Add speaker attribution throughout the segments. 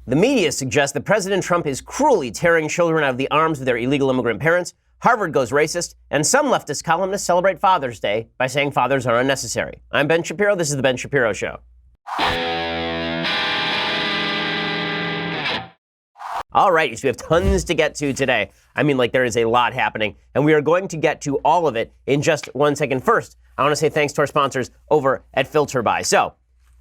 Speaker 1: The media suggests that President Trump is cruelly tearing children out of the arms of their illegal immigrant parents. Harvard goes racist, and some leftist columnists celebrate Father's Day by saying fathers are unnecessary. I'm Ben Shapiro. This is The Ben Shapiro Show. All right, so we have tons to get to today. I mean, there is a lot happening, and we are going to get to all of it in just 1 second. First, I want to say thanks to our sponsors over at FilterBuy. So,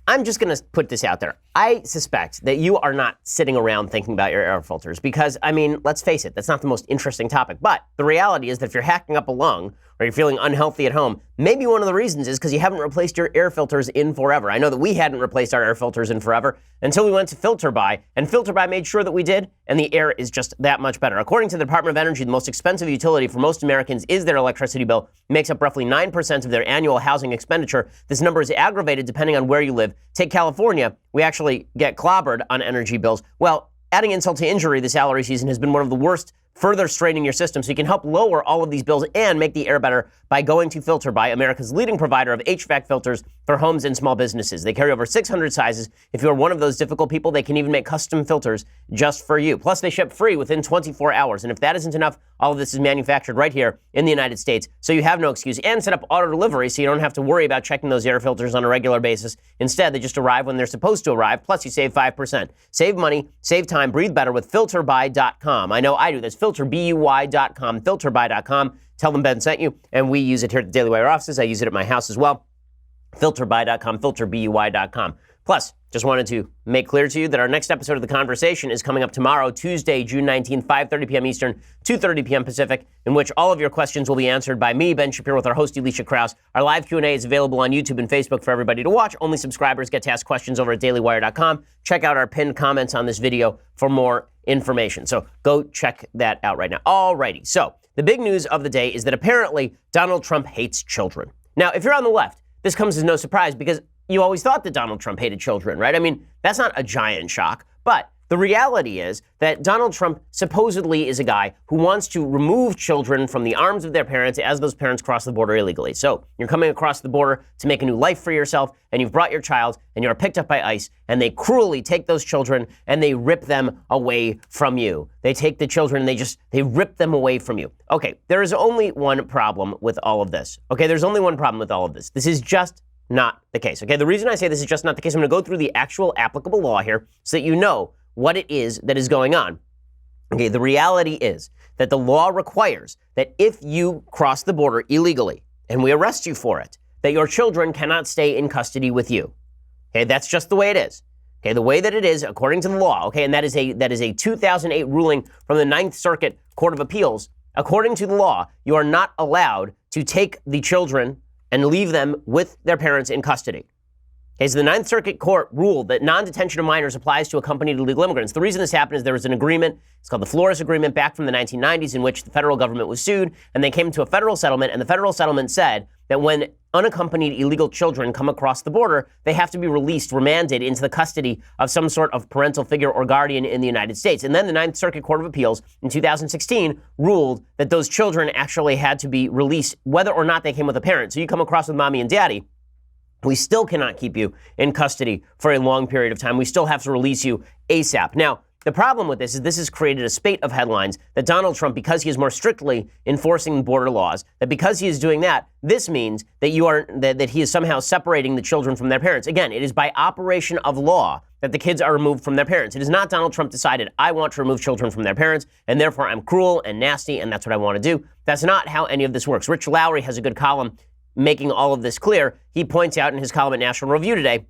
Speaker 1: I'm just going to put this out there. I suspect that you are not sitting around thinking about your air filters because, let's face it, that's not the most interesting topic. But the reality is that if you're hacking up a lung or you're feeling unhealthy at home, maybe one of the reasons is because you haven't replaced your air filters in forever. I know that we hadn't replaced our air filters in forever until we went to FilterBuy, and FilterBuy made sure that we did, and the air is just that much better. According to the Department of Energy, the most expensive utility for most Americans is their electricity bill. It makes up roughly 9% of their annual housing expenditure. This number is aggravated depending on where you live. Take California, we actually get clobbered on energy bills. Well, adding insult to injury this allergy season has been one of the worst, further straining your system, so you can help lower all of these bills and make the air better by going to FilterBuy, America's leading provider of HVAC filters for homes and small businesses. They carry over 600 sizes. If you're one of those difficult people, they can even make custom filters just for you. Plus, they ship free within 24 hours. And if that isn't enough, all of this is manufactured right here in the United States, so you have no excuse. And set up auto delivery so you don't have to worry about checking those air filters on a regular basis. Instead, they just arrive when they're supposed to arrive, plus you save 5%. Save money, save time, breathe better with FilterBuy.com. I know I do. That's FilterBuy.com, FilterBuy.com. Tell them Ben sent you, and we use it here at the Daily Wire offices. I use it at my house as well. FilterBuy.com, FilterBuy.com. Plus, just wanted to make clear to you that our next episode of The Conversation is coming up tomorrow, Tuesday, June 19th, 5:30 p.m. Eastern, 2:30 p.m. Pacific, in which all of your questions will be answered by me, Ben Shapiro, with our host, Alicia Krause. Our live Q&A is available on YouTube and Facebook for everybody to watch. Only subscribers get to ask questions over at dailywire.com. Check out our pinned comments on this video for more information. So go check that out right now. Alrighty, so the big news of the day is that apparently Donald Trump hates children. Now, if you're on the left, this comes as no surprise because you always thought that Donald Trump hated children, right? That's not a giant shock, but the reality is that Donald Trump supposedly is a guy who wants to remove children from the arms of their parents as those parents cross the border illegally. So you're coming across the border to make a new life for yourself, and you've brought your child, and you're picked up by ICE, and they cruelly take those children and they rip them away from you. They take the children and they rip them away from you. Okay, there is only one problem with all of this. Okay, there's only one problem with all of this. This is just not the case. Okay, the reason I say this is just not the case, I'm going to go through the actual applicable law here so that you know what it is that is going on. Okay, the reality is that the law requires that if you cross the border illegally and we arrest you for it, that your children cannot stay in custody with you. Okay, that's just the way it is. Okay, the way that it is according to the law. Okay, and that is a 2008 ruling from the Ninth Circuit Court of Appeals. According to the law, you are not allowed to take the children and leave them with their parents in custody. Okay, so the Ninth Circuit Court ruled that non-detention of minors applies to accompanied illegal immigrants. The reason this happened is there was an agreement, it's called the Flores Agreement, back from the 1990s, in which the federal government was sued, and they came to a federal settlement, and the federal settlement said that when unaccompanied illegal children come across the border, they have to be released, remanded into the custody of some sort of parental figure or guardian in the United States. And then the Ninth Circuit Court of Appeals in 2016 ruled that those children actually had to be released, whether or not they came with a parent. So you come across with mommy and daddy, we still cannot keep you in custody for a long period of time. We still have to release you ASAP. Now, the problem with this is this has created a spate of headlines that Donald Trump, because he is more strictly enforcing border laws, that because he is doing that, this means that that he is somehow separating the children from their parents. Again, it is by operation of law that the kids are removed from their parents. It is not Donald Trump decided, I want to remove children from their parents, and therefore I'm cruel and nasty, and that's what I want to do. That's not how any of this works. Rich Lowry has a good column making all of this clear. He points out in his column at National Review today,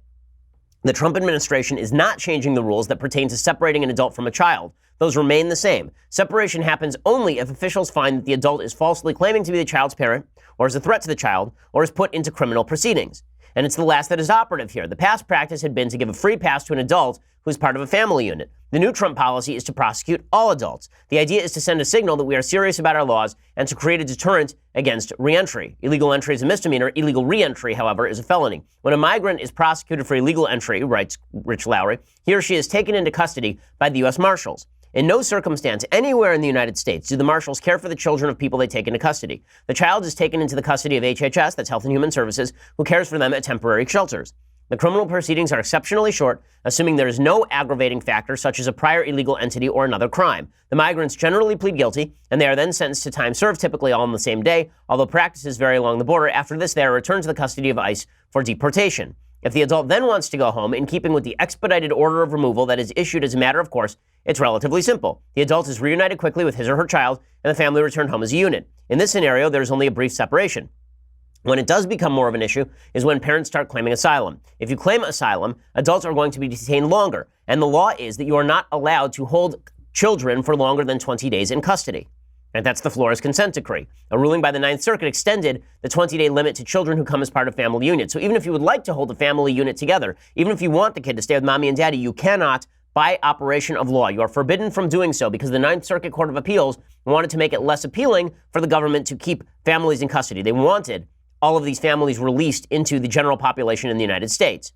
Speaker 1: the Trump administration is not changing the rules that pertain to separating an adult from a child. Those remain the same. Separation happens only if officials find that the adult is falsely claiming to be the child's parent, or is a threat to the child, or is put into criminal proceedings. And it's the last that is operative here. The past practice had been to give a free pass to an adult who is part of a family unit. The new Trump policy is to prosecute all adults. The idea is to send a signal that we are serious about our laws and to create a deterrent against reentry. Illegal entry is a misdemeanor. Illegal reentry, however, is a felony. When a migrant is prosecuted for illegal entry, writes Rich Lowry, he or she is taken into custody by the U.S. Marshals. In no circumstance anywhere in the United States do the marshals care for the children of people they take into custody. The child is taken into the custody of HHS, that's Health and Human Services, who cares for them at temporary shelters. The criminal proceedings are exceptionally short, assuming there is no aggravating factor such as a prior illegal entity or another crime. The migrants generally plead guilty, and they are then sentenced to time served, typically all on the same day, although practices vary along the border. After this, they are returned to the custody of ICE for deportation. If the adult then wants to go home, in keeping with the expedited order of removal that is issued as a matter of course, it's relatively simple. The adult is reunited quickly with his or her child, and the family returned home as a unit. In this scenario, there is only a brief separation. When it does become more of an issue is when parents start claiming asylum. If you claim asylum, adults are going to be detained longer, and the law is that you are not allowed to hold children for longer than 20 days in custody. And that's the Flores consent decree. A ruling by the Ninth Circuit extended the 20-day limit to children who come as part of family units. So even if you would like to hold a family unit together, even if you want the kid to stay with mommy and daddy, you cannot by operation of law. You are forbidden from doing so because the Ninth Circuit Court of Appeals wanted to make it less appealing for the government to keep families in custody. They wanted all of these families released into the general population in the United States.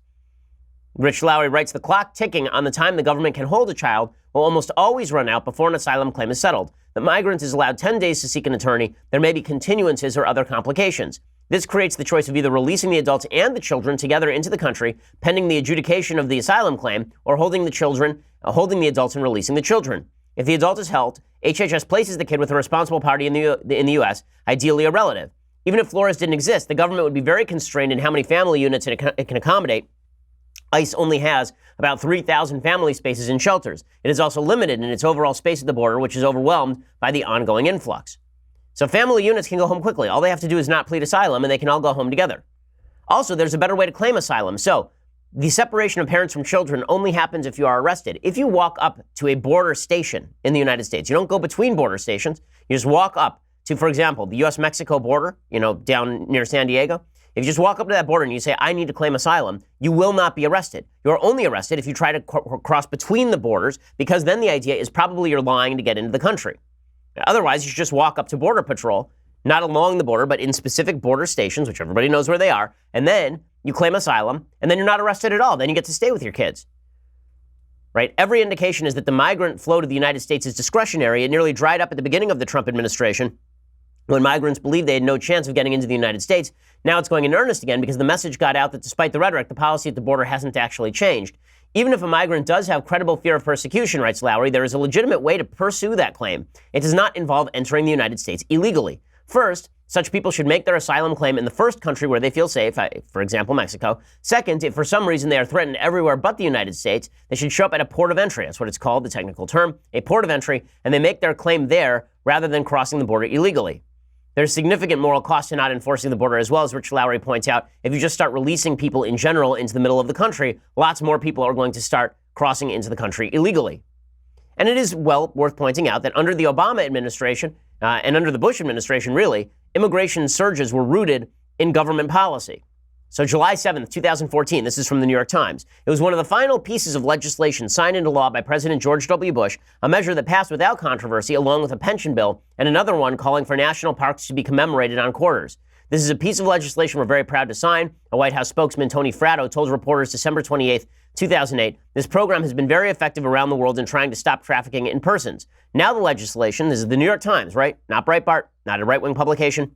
Speaker 1: Rich Lowry writes, the clock ticking on the time the government can hold a child will almost always run out before an asylum claim is settled. The migrant is allowed 10 days to seek an attorney. There may be continuances or other complications. This creates the choice of either releasing the adults and the children together into the country, pending the adjudication of the asylum claim, or holding the adults and releasing the children. If the adult is held, HHS places the kid with a responsible party in the U.S., ideally a relative. Even if Flores didn't exist, the government would be very constrained in how many family units it can accommodate. ICE only has about 3,000 family spaces in shelters. It is also limited in its overall space at the border, which is overwhelmed by the ongoing influx. So family units can go home quickly. All they have to do is not plead asylum, and they can all go home together. Also, there's a better way to claim asylum. So the separation of parents from children only happens if you are arrested. If you walk up to a border station in the United States, you don't go between border stations. You just walk up to, for example, the U.S.-Mexico border, down near San Diego. If you just walk up to that border and you say, I need to claim asylum, you will not be arrested. You're only arrested if you try to cross between the borders, because then the idea is probably you're lying to get into the country. Otherwise, you should just walk up to Border Patrol, not along the border, but in specific border stations, which everybody knows where they are, and then you claim asylum, and then you're not arrested at all. Then you get to stay with your kids. Right? Every indication is that the migrant flow to the United States is discretionary. It nearly dried up at the beginning of the Trump administration, when migrants believed they had no chance of getting into the United States. Now it's going in earnest again because the message got out that despite the rhetoric, the policy at the border hasn't actually changed. Even if a migrant does have credible fear of persecution, writes Lowry, there is a legitimate way to pursue that claim. It does not involve entering the United States illegally. First, such people should make their asylum claim in the first country where they feel safe, for example, Mexico. Second, if for some reason they are threatened everywhere but the United States, they should show up at a port of entry. That's what it's called, the technical term, a port of entry, and they make their claim there rather than crossing the border illegally. There's significant moral cost to not enforcing the border, as well as Rich Lowry points out. If you just start releasing people in general into the middle of the country, lots more people are going to start crossing into the country illegally. And it is well worth pointing out that under the Obama administration, and under the Bush administration, really, immigration surges were rooted in government policy. So July 7th, 2014, this is from the New York Times. It was one of the final pieces of legislation signed into law by President George W. Bush, a measure that passed without controversy along with a pension bill and another one calling for national parks to be commemorated on quarters. This is a piece of legislation we're very proud to sign. A White House spokesman, Tony Fratto, told reporters December 28th, 2008, this program has been very effective around the world in trying to stop trafficking in persons. Now the legislation, this is the New York Times, right? Not Breitbart, not a right-wing publication.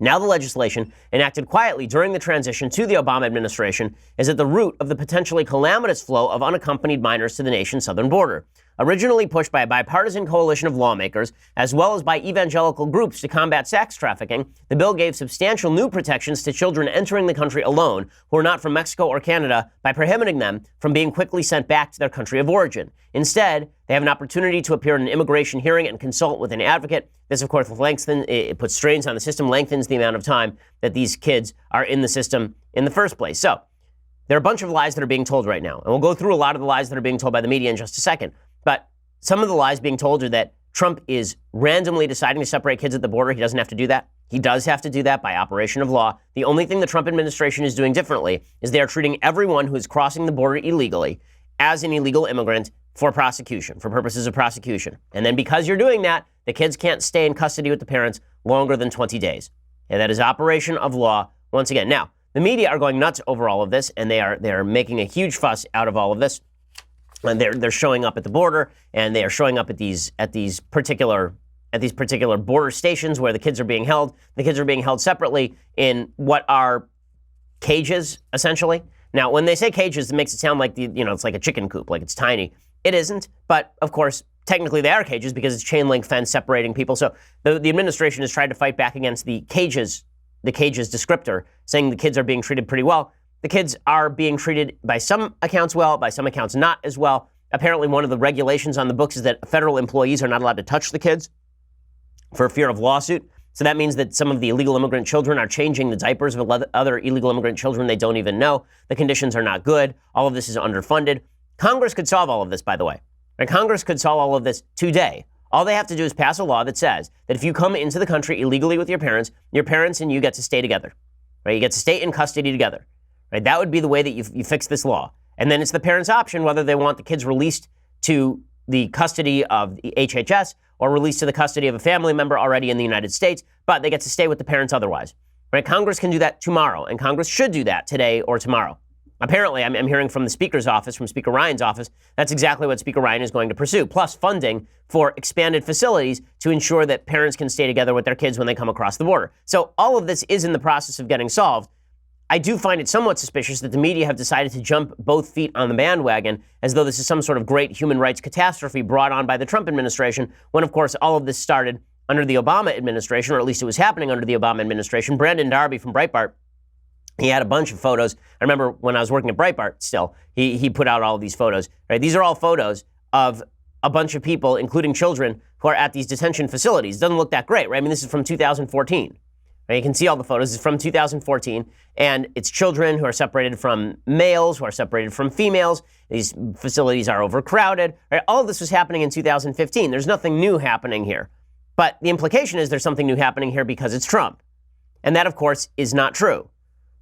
Speaker 1: Now the legislation, enacted quietly during the transition to the Obama administration, is at the root of the potentially calamitous flow of unaccompanied minors to the nation's southern border. Originally pushed by a bipartisan coalition of lawmakers, as well as by evangelical groups to combat sex trafficking, the bill gave substantial new protections to children entering the country alone who are not from Mexico or Canada by prohibiting them from being quickly sent back to their country of origin. Instead, they have an opportunity to appear in an immigration hearing and consult with an advocate. This, of course, it puts strains on the system, lengthens the amount of time that these kids are in the system in the first place. So there are a bunch of lies that are being told right now, and we'll go through a lot of the lies that are being told by the media in just a second. But some of the lies being told are that Trump is randomly deciding to separate kids at the border. He doesn't have to do that. He does have to do that by operation of law. The only thing the Trump administration is doing differently is they are treating everyone who is crossing the border illegally as an illegal immigrant for prosecution, for purposes of prosecution. And then because you're doing that, the kids can't stay in custody with the parents longer than 20 days. And that is operation of law once again. Now, the media are going nuts over all of this, and they are making a huge fuss out of all of this. And they're showing up at the border, and they are showing up at these particular border stations where the kids are being held. The kids are being held separately in what are cages, essentially. Now, when they say cages, it makes it sound like it's like a chicken coop, like it's tiny. It isn't, but of course, technically they are cages because it's chain link fence separating people. So the administration has tried to fight back against the cages descriptor, saying the kids are being treated pretty well. The kids are being treated by some accounts well, by some accounts not as well. Apparently, one of the regulations on the books is that federal employees are not allowed to touch the kids for fear of lawsuit. So that means that some of the illegal immigrant children are changing the diapers of other illegal immigrant children they don't even know. The conditions are not good. All of this is underfunded. Congress could solve all of this, by the way. And Congress could solve all of this today. All they have to do is pass a law that says that if you come into the country illegally with your parents and you get to stay together. Right? You get to stay in custody together. Right? That would be the way that you fix this law. And then it's the parents' option whether they want the kids released to the custody of the HHS or released to the custody of a family member already in the United States, but they get to stay with the parents otherwise. Right? Congress can do that tomorrow, and Congress should do that today or tomorrow. Apparently, I'm hearing from the Speaker's office, from Speaker Ryan's office, that's exactly what Speaker Ryan is going to pursue, plus funding for expanded facilities to ensure that parents can stay together with their kids when they come across the border. So all of this is in the process of getting solved. I do find it somewhat suspicious that the media have decided to jump both feet on the bandwagon as though this is some sort of great human rights catastrophe brought on by the Trump administration, when, of course, all of this started under the Obama administration, or at least it was happening under the Obama administration. Brandon Darby from Breitbart, he had a bunch of photos. I remember when I was working at Breitbart still, he put out all of these photos. Right? These are all photos of a bunch of people, including children, who are at these detention facilities. It doesn't look that great, right? I mean, this is from 2014. Right? You can see all the photos. It's from 2014, and it's children who are separated from males, who are separated from females. These facilities are overcrowded. Right? All of this was happening in 2015. There's nothing new happening here. But the implication is there's something new happening here because it's Trump. And that, of course, is not true.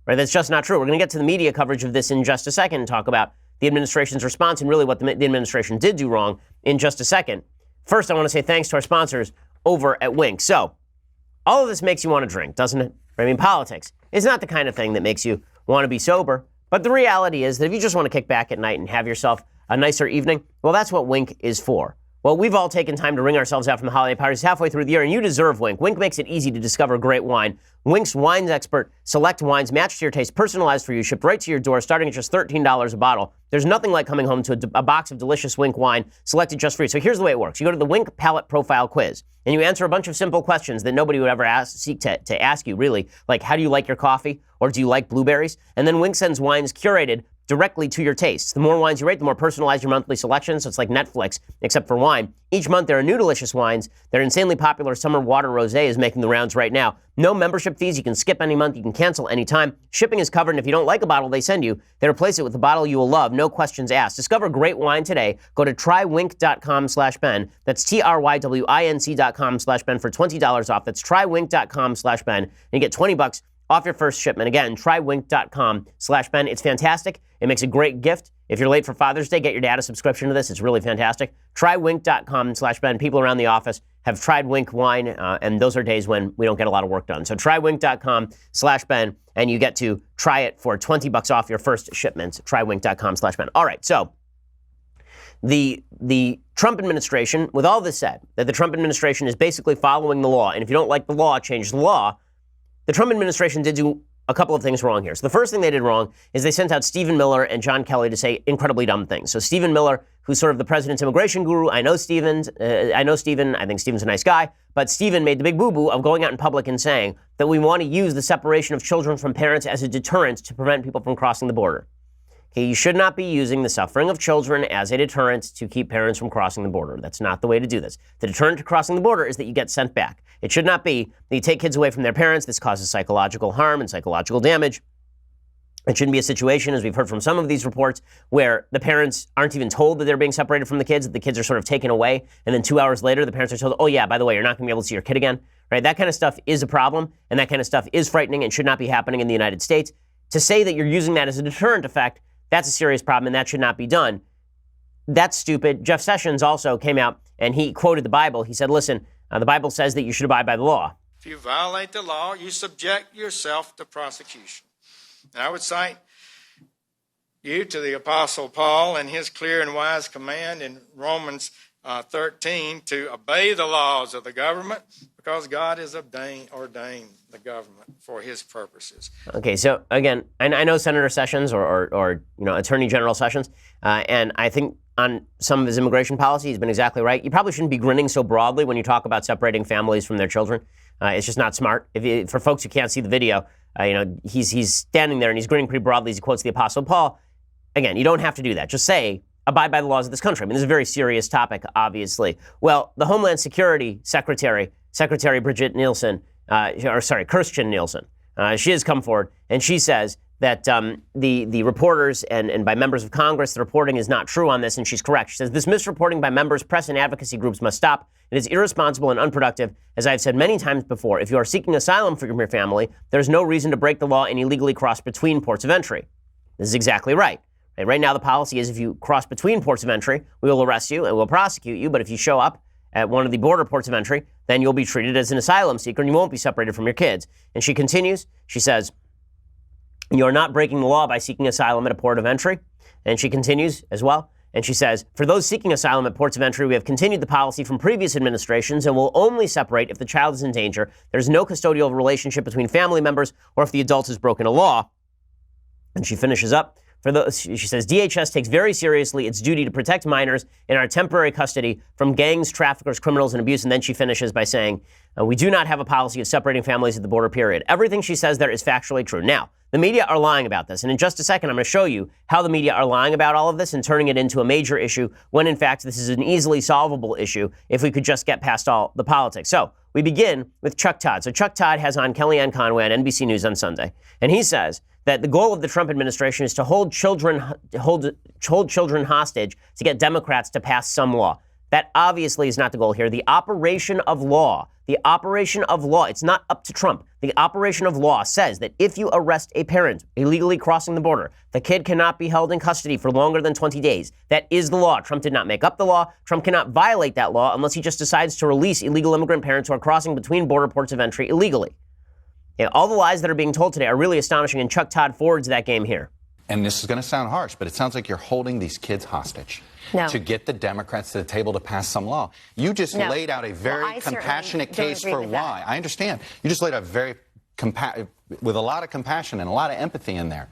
Speaker 1: Right? That's just not true. We're going to get to the media coverage of this in just a second and talk about the administration's response and really what the administration did do wrong in just a second. First, I want to say thanks to our sponsors over at Winc. So, all of this makes you want to drink, doesn't it? I mean, politics is not the kind of thing that makes you want to be sober. But the reality is that if you just want to kick back at night and have yourself a nicer evening, well, that's what Winc is for. Well, we've all taken time to wring ourselves out from the holiday parties halfway through the year, and you deserve Winc. Winc makes it easy to discover great wine. Winc's Wines Expert select wines matched to your taste, personalized for you, shipped right to your door, starting at just $13 a bottle. There's nothing like coming home to a box of delicious Winc wine selected just for you. So here's the way it works. You go to the Winc Palate Profile Quiz, and you answer a bunch of simple questions that nobody would ever seek to ask you, really. Like, how do you like your coffee? Or do you like blueberries? And then Winc sends wines curated directly to your tastes. The more wines you rate, the more personalized your monthly selection. So it's like Netflix, except for wine. Each month there are new delicious wines. Their insanely popular Summer Water Rosé is making the rounds right now. No membership fees. You can skip any month. You can cancel anytime. Shipping is covered, and if you don't like a bottle they send you, they replace it with a bottle you will love. No questions asked. Discover great wine today. Go to trywinc.com/Ben. That's TRYWINC.com/Ben for $20 off. That's trywinc.com/Ben. And you get $20 off your first shipment. Again, trywinc.com/Ben. It's fantastic. It makes a great gift. If you're late for Father's Day, get your dad a subscription to this. It's really fantastic. Trywinc.com/Ben. People around the office have tried Winc wine, and those are days when we don't get a lot of work done. So trywinc.com/Ben, and you get to try it for $20 off your first shipment. Trywinc.com/Ben. All right, so the Trump administration, with all this said, that the Trump administration is basically following the law, and if you don't like the law, change the law. The Trump administration did do a couple of things wrong here. So the first thing they did wrong is they sent out Stephen Miller and John Kelly to say incredibly dumb things. So Stephen Miller, who's sort of the president's immigration guru, I know Stephen, I think Stephen's a nice guy, but Stephen made the big boo-boo of going out in public and saying that we want to use the separation of children from parents as a deterrent to prevent people from crossing the border. Okay, you should not be using the suffering of children as a deterrent to keep parents from crossing the border. That's not the way to do this. The deterrent to crossing the border is that you get sent back. It should not be that you take kids away from their parents. This causes psychological harm and psychological damage. It shouldn't be a situation, as we've heard from some of these reports, where the parents aren't even told that they're being separated from the kids, that the kids are sort of taken away, and then 2 hours later, the parents are told, oh yeah, by the way, you're not going to be able to see your kid again. Right? That kind of stuff is a problem, and that kind of stuff is frightening and should not be happening in the United States. To say that you're using that as a deterrent effect, that's a serious problem, and that should not be done. That's stupid. Jeff Sessions also came out, and he quoted the Bible. He said, listen, the Bible says that you should abide by the law.
Speaker 2: If you violate the law, you subject yourself to prosecution. And I would cite you to the Apostle Paul and his clear and wise command in Romans 13, to obey the laws of the government because God has ordained the government for his purposes.
Speaker 1: Okay, so again, I know Senator Sessions or Attorney General Sessions, and I think on some of his immigration policy, he's been exactly right. You probably shouldn't be grinning so broadly when you talk about separating families from their children. It's just not smart. For folks who can't see the video, he's standing there and he's grinning pretty broadly as he quotes the Apostle Paul. Again, you don't have to do that. Just say, abide by the laws of this country. I mean, this is a very serious topic, obviously. Well, the Homeland Security Secretary Bridget Nielsen, Kirstjen Nielsen, she has come forward and she says that the reporters and by members of Congress, the reporting is not true on this, and she's correct. She says, this misreporting by members, press, and advocacy groups must stop. It is irresponsible and unproductive. As I've said many times before, if you are seeking asylum from your family, there's no reason to break the law and illegally cross between ports of entry. This is exactly right. Right now, the policy is if you cross between ports of entry, we will arrest you and we'll prosecute you. But if you show up at one of the border ports of entry, then you'll be treated as an asylum seeker and you won't be separated from your kids. And she continues, she says, you are not breaking the law by seeking asylum at a port of entry. And she continues as well. And she says, for those seeking asylum at ports of entry, we have continued the policy from previous administrations and will only separate if the child is in danger. There's no custodial relationship between family members or if the adult has broken a law. And she finishes up. She says, DHS takes very seriously its duty to protect minors in our temporary custody from gangs, traffickers, criminals, and abuse. And then she finishes by saying, we do not have a policy of separating families at the border, period. Everything she says there is factually true. Now, the media are lying about this. And in just a second, I'm going to show you how the media are lying about all of this and turning it into a major issue when, in fact, this is an easily solvable issue if we could just get past all the politics. So we begin with Chuck Todd. So Chuck Todd has on Kellyanne Conway on NBC News on Sunday. And he says that the goal of the Trump administration is to hold children hostage to get Democrats to pass some law. That obviously is not the goal here. The operation of law, it's not up to Trump. The operation of law says that if you arrest a parent illegally crossing the border, the kid cannot be held in custody for longer than 20 days. That is the law. Trump did not make up the law. Trump cannot violate that law unless he just decides to release illegal immigrant parents who are crossing between border ports of entry illegally. All the lies that are being told today are really astonishing, and Chuck Todd forwards that game here.
Speaker 3: And this is going to sound harsh, but it sounds like you're holding these kids hostage to get the Democrats to the table to pass some law. You just laid out a very compassionate case for why. I understand. You just laid out with a lot of compassion and a lot of empathy in there.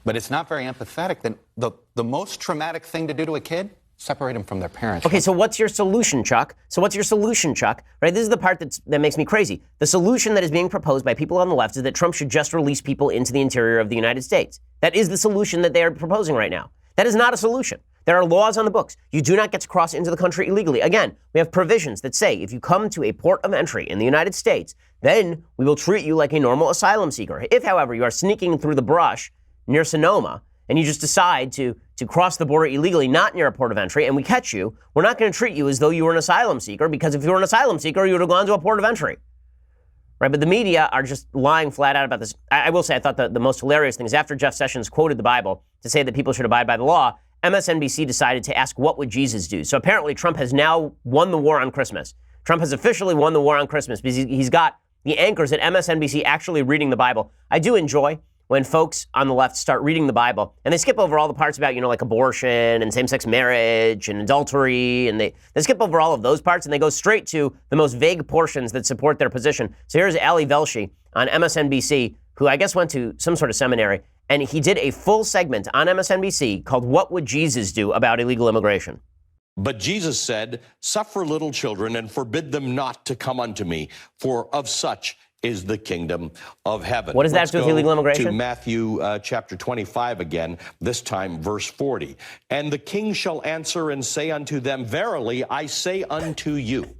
Speaker 3: But it's not very empathetic. Then the most traumatic thing to do to a kid, separate them from their parents.
Speaker 1: Okay, so what's your solution, Chuck? Right, this is the part that makes me crazy. The solution that is being proposed by people on the left is that Trump should just release people into the interior of the United States. That is the solution that they are proposing right now. That is not a solution. There are laws on the books. You do not get to cross into the country illegally. Again, we have provisions that say if you come to a port of entry in the United States, then we will treat you like a normal asylum seeker. If, however, you are sneaking through the brush near Sonoma and you just decide to cross the border illegally, not near a port of entry, and we catch you, we're not going to treat you as though you were an asylum seeker, because if you were an asylum seeker, you would have gone to a port of entry. Right, but the media are just lying flat out about this. I will say I thought the most hilarious thing is after Jeff Sessions quoted the Bible to say that people should abide by the law, MSNBC decided to ask, what would Jesus do? So apparently Trump has now won the war on Christmas. Trump has officially won the war on Christmas because he's got the anchors at MSNBC actually reading the Bible. I do enjoy when folks on the left start reading the Bible and they skip over all the parts about, like abortion and same-sex marriage and adultery, and they skip over all of those parts and they go straight to the most vague portions that support their position. So here's Ali Velshi on MSNBC, who I guess went to some sort of seminary, and he did a full segment on MSNBC called What Would Jesus Do About Illegal Immigration?
Speaker 4: But Jesus said, suffer little children and forbid them not to come unto me, for of such is the kingdom of heaven.
Speaker 1: What does that have to do with illegal immigration?
Speaker 4: To Matthew chapter 25 again, this time verse 40. And the king shall answer and say unto them, verily I say unto you,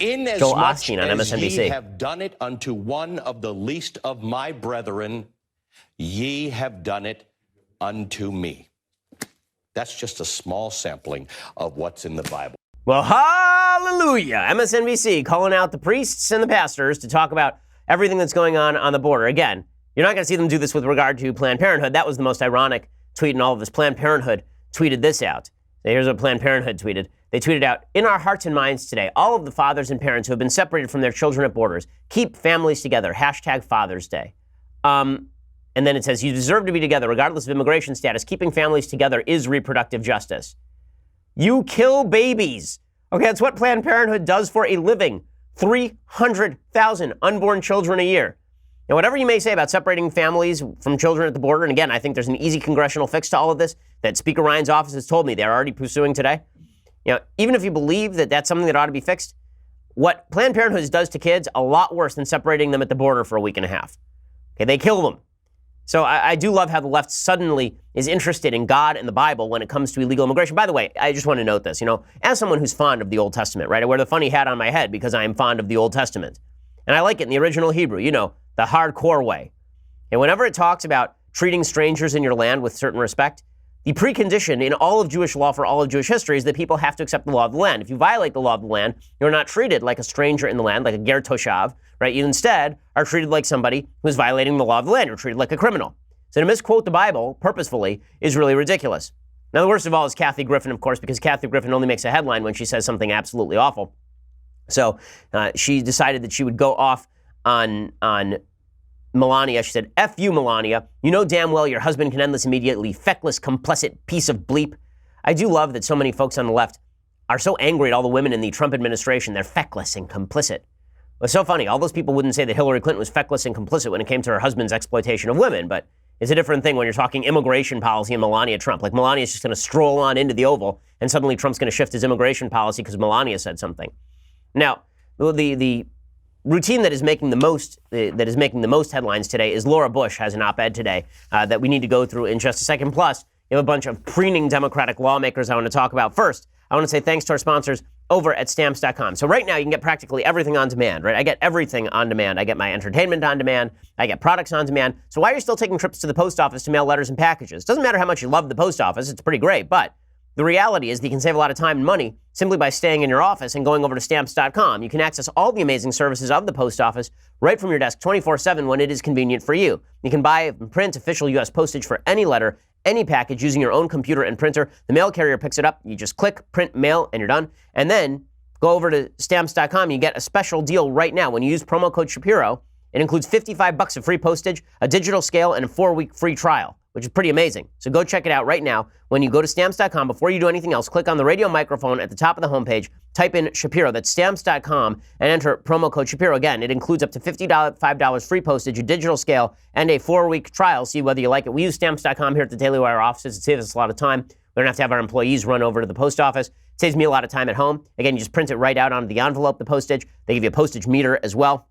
Speaker 4: inasmuch as ye have done it unto one of the least of my brethren, ye have done it unto me. That's just a small sampling of what's in the Bible.
Speaker 1: Well, hallelujah. MSNBC calling out the priests and the pastors to talk about everything that's going on the border. Again, you're not going to see them do this with regard to Planned Parenthood. That was the most ironic tweet in all of this. Planned Parenthood tweeted this out. So here's what Planned Parenthood tweeted. They tweeted out, in our hearts and minds today, all of the fathers and parents who have been separated from their children at borders, keep families together, hashtag Father's Day. And then it says, you deserve to be together regardless of immigration status. Keeping families together is reproductive justice. You kill babies Okay, that's what Planned Parenthood does for a living. 300,000 unborn children a year. Now, whatever you may say about separating families from children at the border, and again, I think there's an easy congressional fix to all of this that Speaker Ryan's office has told me they're already pursuing today. Even if you believe that that's something that ought to be fixed, what Planned Parenthood does to kids, a lot worse than separating them at the border for a week and a half. Okay, they kill them. So I do love how the left suddenly is interested in God and the Bible when it comes to illegal immigration. By the way, I just want to note this, as someone who's fond of the Old Testament, right? I wear the funny hat on my head because I am fond of the Old Testament. And I like it in the original Hebrew, the hardcore way. And whenever it talks about treating strangers in your land with certain respect, the precondition in all of Jewish law for all of Jewish history is that people have to accept the law of the land. If you violate the law of the land, you're not treated like a stranger in the land, like a ger toshav, right? You instead are treated like somebody who's violating the law of the land. You're treated like a criminal. So to misquote the Bible purposefully is really ridiculous. Now, the worst of all is Kathy Griffin, of course, because Kathy Griffin only makes a headline when she says something absolutely awful. So she decided that she would go off on Melania. She said, F you, Melania. You know damn well your husband can end this immediately, feckless, complicit piece of bleep. I do love that so many folks on the left are so angry at all the women in the Trump administration. They're feckless and complicit. It's so funny. All those people wouldn't say that Hillary Clinton was feckless and complicit when it came to her husband's exploitation of women, but it's a different thing when you're talking immigration policy and Melania Trump. Like Melania's just going to stroll on into the Oval and suddenly Trump's going to shift his immigration policy because Melania said something. Now, the routine that is making the most headlines today is Laura Bush has an op-ed today that we need to go through in just a second. Plus, you have a bunch of preening Democratic lawmakers I want to talk about. First, I want to say thanks to our sponsors over at Stamps.com. So right now you can get practically everything on demand, right? I get everything on demand. I get my entertainment on demand. I get products on demand. So why are you still taking trips to the post office to mail letters and packages? Doesn't matter how much you love the post office. It's pretty great. But the reality is that you can save a lot of time and money simply by staying in your office and going over to Stamps.com. You can access all the amazing services of the post office right from your desk 24/7 when it is convenient for you. You can buy and print official U.S. postage for any letter, any package using your own computer and printer. The mail carrier picks it up. You just click, print, mail, and you're done. And then go over to Stamps.com. You get a special deal right now. When you use promo code Shapiro, it includes $55 of free postage, a digital scale, and a 4-week free trial, which is pretty amazing. So go check it out right now. When you go to Stamps.com, before you do anything else, click on the radio microphone at the top of the homepage, type in Shapiro, that's Stamps.com, and enter promo code Shapiro. Again, it includes up to $55 free postage, a digital scale, and a 4-week trial. See whether you like it. We use Stamps.com here at the Daily Wire offices. It saves us a lot of time. We don't have to have our employees run over to the post office. It saves me a lot of time at home. Again, you just print it right out onto the envelope, the postage. They give you a postage meter as well.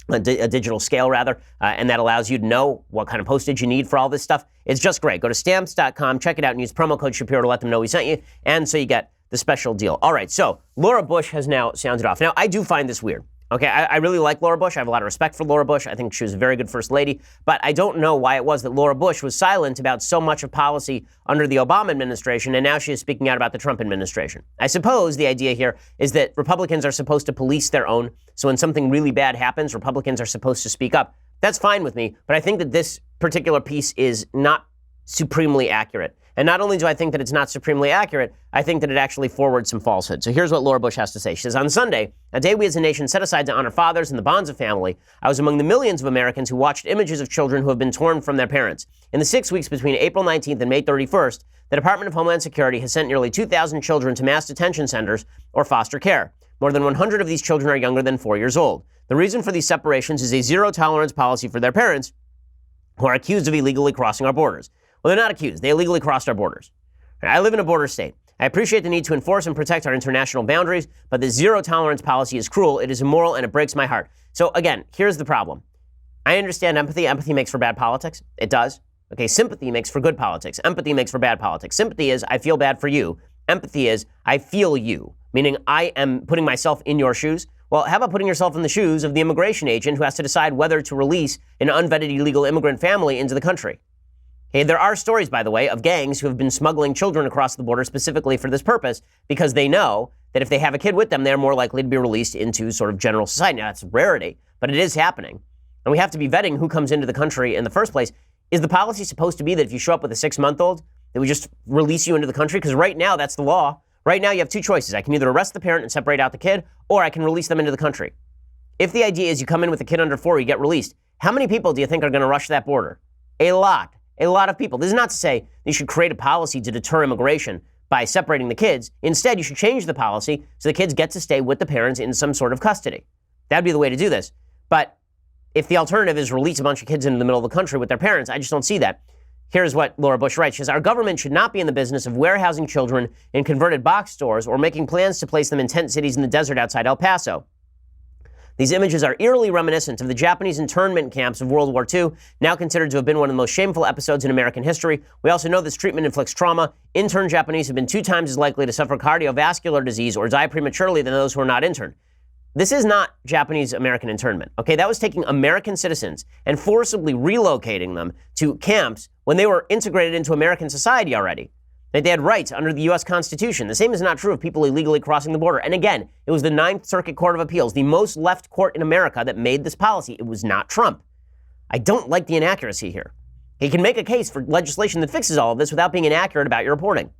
Speaker 1: A digital scale, rather, and that allows you to know what kind of postage you need for all this stuff. It's just great. Go to Stamps.com, check it out, and use promo code Shapiro to let them know we sent you, and so you get the special deal. All right, so Laura Bush has now sounded off. Now, I do find this weird. Okay, I really like Laura Bush. I have a lot of respect for Laura Bush. I think she was a very good first lady, but I don't know why it was that Laura Bush was silent about so much of policy under the Obama administration, and now she is speaking out about the Trump administration. I suppose the idea here is that Republicans are supposed to police their own, so when something really bad happens, Republicans are supposed to speak up. That's fine with me, but I think that this particular piece is not supremely accurate. And not only do I think that it's not supremely accurate, I think that it actually forwards some falsehood. So here's what Laura Bush has to say. She says, on Sunday, a day we as a nation set aside to honor fathers and the bonds of family, I was among the millions of Americans who watched images of children who have been torn from their parents. In the 6 weeks between April 19th and May 31st, the Department of Homeland Security has sent nearly 2,000 children to mass detention centers or foster care. More than 100 of these children are younger than 4 years old. The reason for these separations is a zero-tolerance policy for their parents who are accused of illegally crossing our borders. Well, they're not accused. They illegally crossed our borders. I live in a border state. I appreciate the need to enforce and protect our international boundaries, but the zero-tolerance policy is cruel, it is immoral, and it breaks my heart. So again, here's the problem. I understand empathy. Empathy makes for bad politics. It does. Okay, sympathy makes for good politics. Empathy makes for bad politics. Sympathy is, I feel bad for you. Empathy is, I feel you, meaning I am putting myself in your shoes. Well, how about putting yourself in the shoes of the immigration agent who has to decide whether to release an unvetted illegal immigrant family into the country? Okay, there are stories, by the way, of gangs who have been smuggling children across the border specifically for this purpose because they know that if they have a kid with them, they're more likely to be released into sort of general society. Now, that's a rarity, but it is happening. And we have to be vetting who comes into the country in the first place. Is the policy supposed to be that if you show up with a 6-month-old, that we just release you into the country? Because right now, that's the law. Right now, you have two choices. I can either arrest the parent and separate out the kid, or I can release them into the country. If the idea is you come in with a kid under 4, you get released, how many people do you think are going to rush that border? A lot of people. This is not to say you should create a policy to deter immigration, by separating the kids. Instead, you should change the policy so the kids get to stay with the parents in some sort of custody. That'd be the way to do this. But if the alternative is release a bunch of kids into the middle of the country with their parents, I just don't see that. Here's what Laura Bush writes. She says, our government should not be in the business of warehousing children in converted box stores or making plans to place them in tent cities in the desert outside El Paso. These images are eerily reminiscent of the Japanese internment camps of World War II, now considered to have been one of the most shameful episodes in American history. We also know this treatment inflicts trauma. Interned Japanese have been 2 times as likely to suffer cardiovascular disease or die prematurely than those who are not interned. This is not Japanese American internment, okay? That was taking American citizens and forcibly relocating them to camps when they were integrated into American society already. They had rights under the U.S. Constitution. The same is not true of people illegally crossing the border. And again, it was the Ninth Circuit Court of Appeals, the most left court in America, that made this policy. It was not Trump. I don't like the inaccuracy here. He can make a case for legislation that fixes all of this without being inaccurate about your reporting.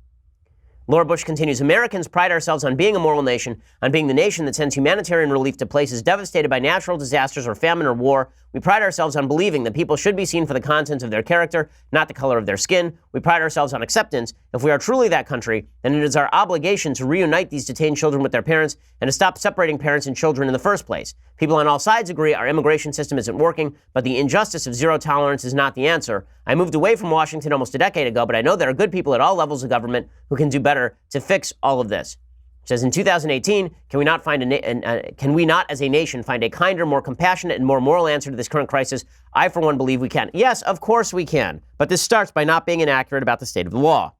Speaker 1: Laura Bush continues, Americans pride ourselves on being a moral nation, on being the nation that sends humanitarian relief to places devastated by natural disasters or famine or war. We pride ourselves on believing that people should be seen for the content of their character, not the color of their skin. We pride ourselves on acceptance. If we are truly that country, then it is our obligation to reunite these detained children with their parents and to stop separating parents and children in the first place. People on all sides agree our immigration system isn't working, but the injustice of zero tolerance is not the answer. I moved away from Washington almost a decade ago, but I know there are good people at all levels of government who can do better to fix all of this. It says in 2018, can we not as a nation find a kinder, more compassionate, and more moral answer to this current crisis? I, for one, believe we can. Yes, of course we can. But this starts by not being inaccurate about the state of the law.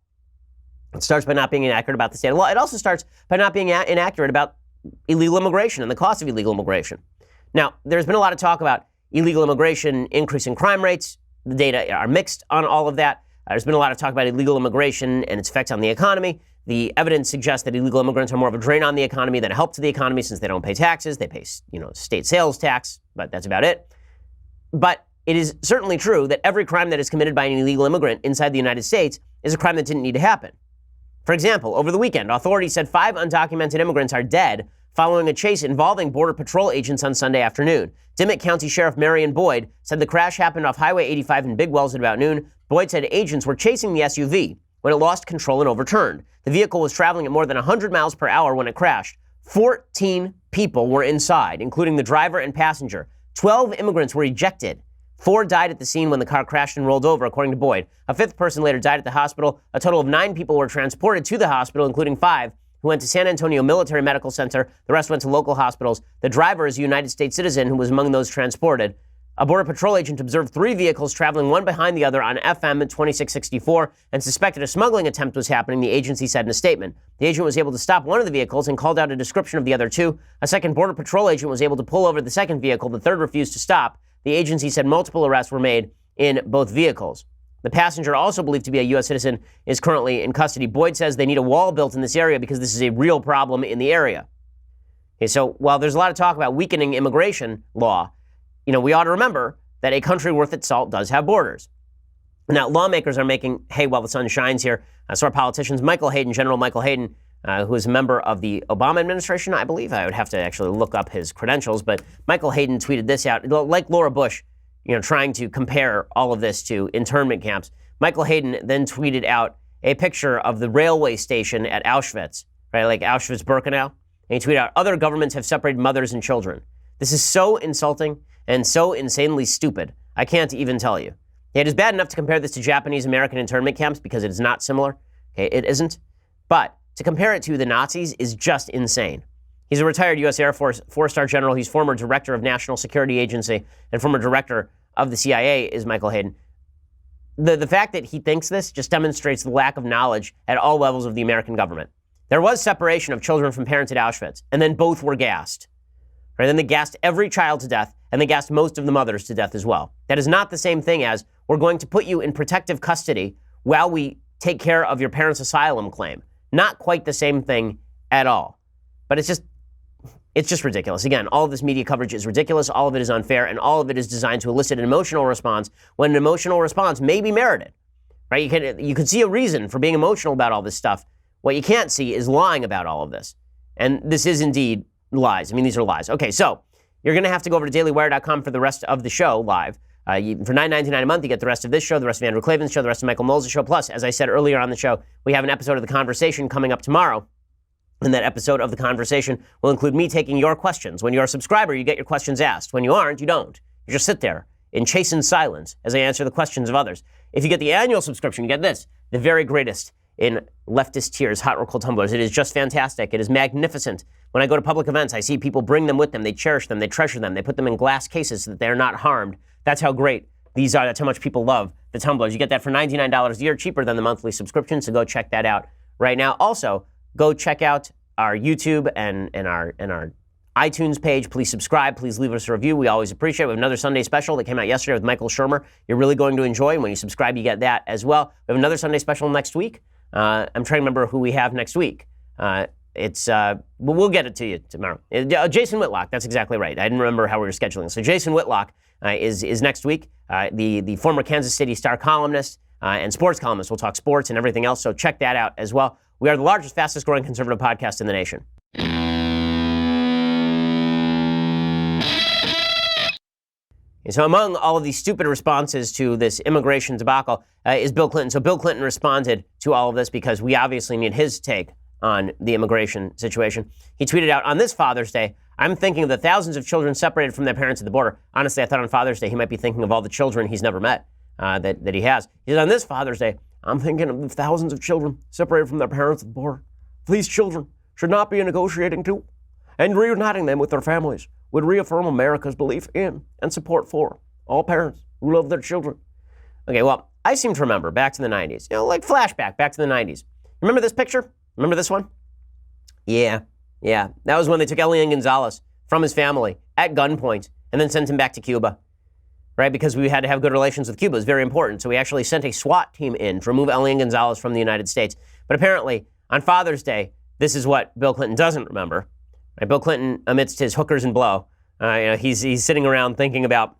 Speaker 1: It starts by not being inaccurate about the state of the law. It also starts by not being inaccurate about illegal immigration and the cost of illegal immigration. Now, there's been a lot of talk about illegal immigration increasing crime rates. The data are mixed on all of that. There's been a lot of talk about illegal immigration and its effects on the economy. The evidence suggests that illegal immigrants are more of a drain on the economy than a help to the economy since they don't pay taxes. They pay, state sales tax, but that's about it. But it is certainly true that every crime that is committed by an illegal immigrant inside the United States is a crime that didn't need to happen. For example, over the weekend, authorities said 5 undocumented immigrants are dead following a chase involving Border Patrol agents on Sunday afternoon. Dimmitt County Sheriff Marion Boyd said the crash happened off Highway 85 in Big Wells at about noon. Boyd said agents were chasing the SUV when it lost control and overturned. The vehicle was traveling at more than 100 miles per hour when it crashed. 14 people were inside, including the driver and passenger. 12 immigrants were ejected. 4 died at the scene when the car crashed and rolled over, according to Boyd. A 5th person later died at the hospital. A total of 9 people were transported to the hospital, including 5 who went to San Antonio Military Medical Center. The rest went to local hospitals. The driver is a United States citizen who was among those transported. A Border Patrol agent observed 3 vehicles traveling one behind the other on FM 2664 and suspected a smuggling attempt was happening, the agency said in a statement. The agent was able to stop one of the vehicles and called out a description of the other 2. A second Border Patrol agent was able to pull over the second vehicle. The third refused to stop. The agency said multiple arrests were made in both vehicles. The passenger, also believed to be a U.S. citizen, is currently in custody. Boyd says they need a wall built in this area because this is a real problem in the area. Okay, so while there's a lot of talk about weakening immigration law, we ought to remember that a country worth its salt does have borders. Now, lawmakers are making hay while the sun shines here. So are politicians. General Michael Hayden, who is a member of the Obama administration, I believe. I would have to actually look up his credentials, but Michael Hayden tweeted this out. Like Laura Bush, trying to compare all of this to internment camps, Michael Hayden then tweeted out a picture of the railway station at Auschwitz, right, like Auschwitz-Birkenau. And he tweeted out, other governments have separated mothers and children. This is so insulting and so insanely stupid. I can't even tell you. It is bad enough to compare this to Japanese American internment camps because it is not similar. Okay, it isn't. But to compare it to the Nazis is just insane. He's a retired U.S. Air Force 4-star general. He's former director of National Security Agency and former director of the CIA is Michael Hayden. The fact that he thinks this just demonstrates the lack of knowledge at all levels of the American government. There was separation of children from parents at Auschwitz, and then both were gassed. Right? Then they gassed every child to death, and they gassed most of the mothers to death as well. That is not the same thing as we're going to put you in protective custody while we take care of your parents' asylum claim. Not quite the same thing at all. But it's just ridiculous. Again, all of this media coverage is ridiculous. All of it is unfair, and all of it is designed to elicit an emotional response when an emotional response may be merited. Right? You can see a reason for being emotional about all this stuff. What you can't see is lying about all of this. And this is indeed lies. I mean, these are lies. Okay, so you're going to have to go over to dailywire.com for the rest of the show live. For $9.99 a month, you get the rest of this show, the rest of Andrew Klavan's show, the rest of Michael Knowles' show. Plus, as I said earlier on the show, we have an episode of The Conversation coming up tomorrow. And that episode of The Conversation will include me taking your questions. When you're a subscriber, you get your questions asked. When you aren't, you don't. You just sit there in chastened silence as I answer the questions of others. If you get the annual subscription, you get this, the very greatest in leftist tears, hot or cold tumblers. It is just fantastic. It is magnificent. When I go to public events, I see people bring them with them. They cherish them. They treasure them. They put them in glass cases so that they're not harmed. That's how great these are. That's how much people love the tumblers. You get that for $99 a year, cheaper than the monthly subscription. So go check that out right now. Also, go check out our YouTube and our iTunes page. Please subscribe. Please leave us a review. We always appreciate it. We have another Sunday special that came out yesterday with Michael Shermer. You're really going to enjoy. And when you subscribe, you get that as well. We have another Sunday special next week. I'm trying to remember who we have next week. We'll get it to you tomorrow. Jason Whitlock. That's exactly right. I didn't remember how we were scheduling. So Jason Whitlock is next week. The former Kansas City Star columnist and sports columnist. We'll talk sports and everything else. So check that out as well. We are the largest, fastest growing conservative podcast in the nation. And so among all of these stupid responses to this immigration debacle is Bill Clinton. So Bill Clinton responded to all of this because we obviously need his take on the immigration situation. He tweeted out, on this Father's Day, I'm thinking of the thousands of children separated from their parents at the border. Honestly, I thought on Father's Day he might be thinking of all the children he's never met that he has. He said, on this Father's Day, I'm thinking of the thousands of children separated from their parents at the border. These children should not be a negotiating tool, and reuniting them with their families would reaffirm America's belief in and support for all parents who love their children. Okay, well, I seem to remember back to the 90s, like flashback back to the 90s. Remember this picture? Remember this one? Yeah. That was when they took Elian Gonzalez from his family at gunpoint and then sent him back to Cuba, right? Because we had to have good relations with Cuba. It was very important. So we actually sent a SWAT team in to remove Elian Gonzalez from the United States. But apparently, on Father's Day, this is what Bill Clinton doesn't remember. Right? Bill Clinton, amidst his hookers and blow, he's sitting around thinking about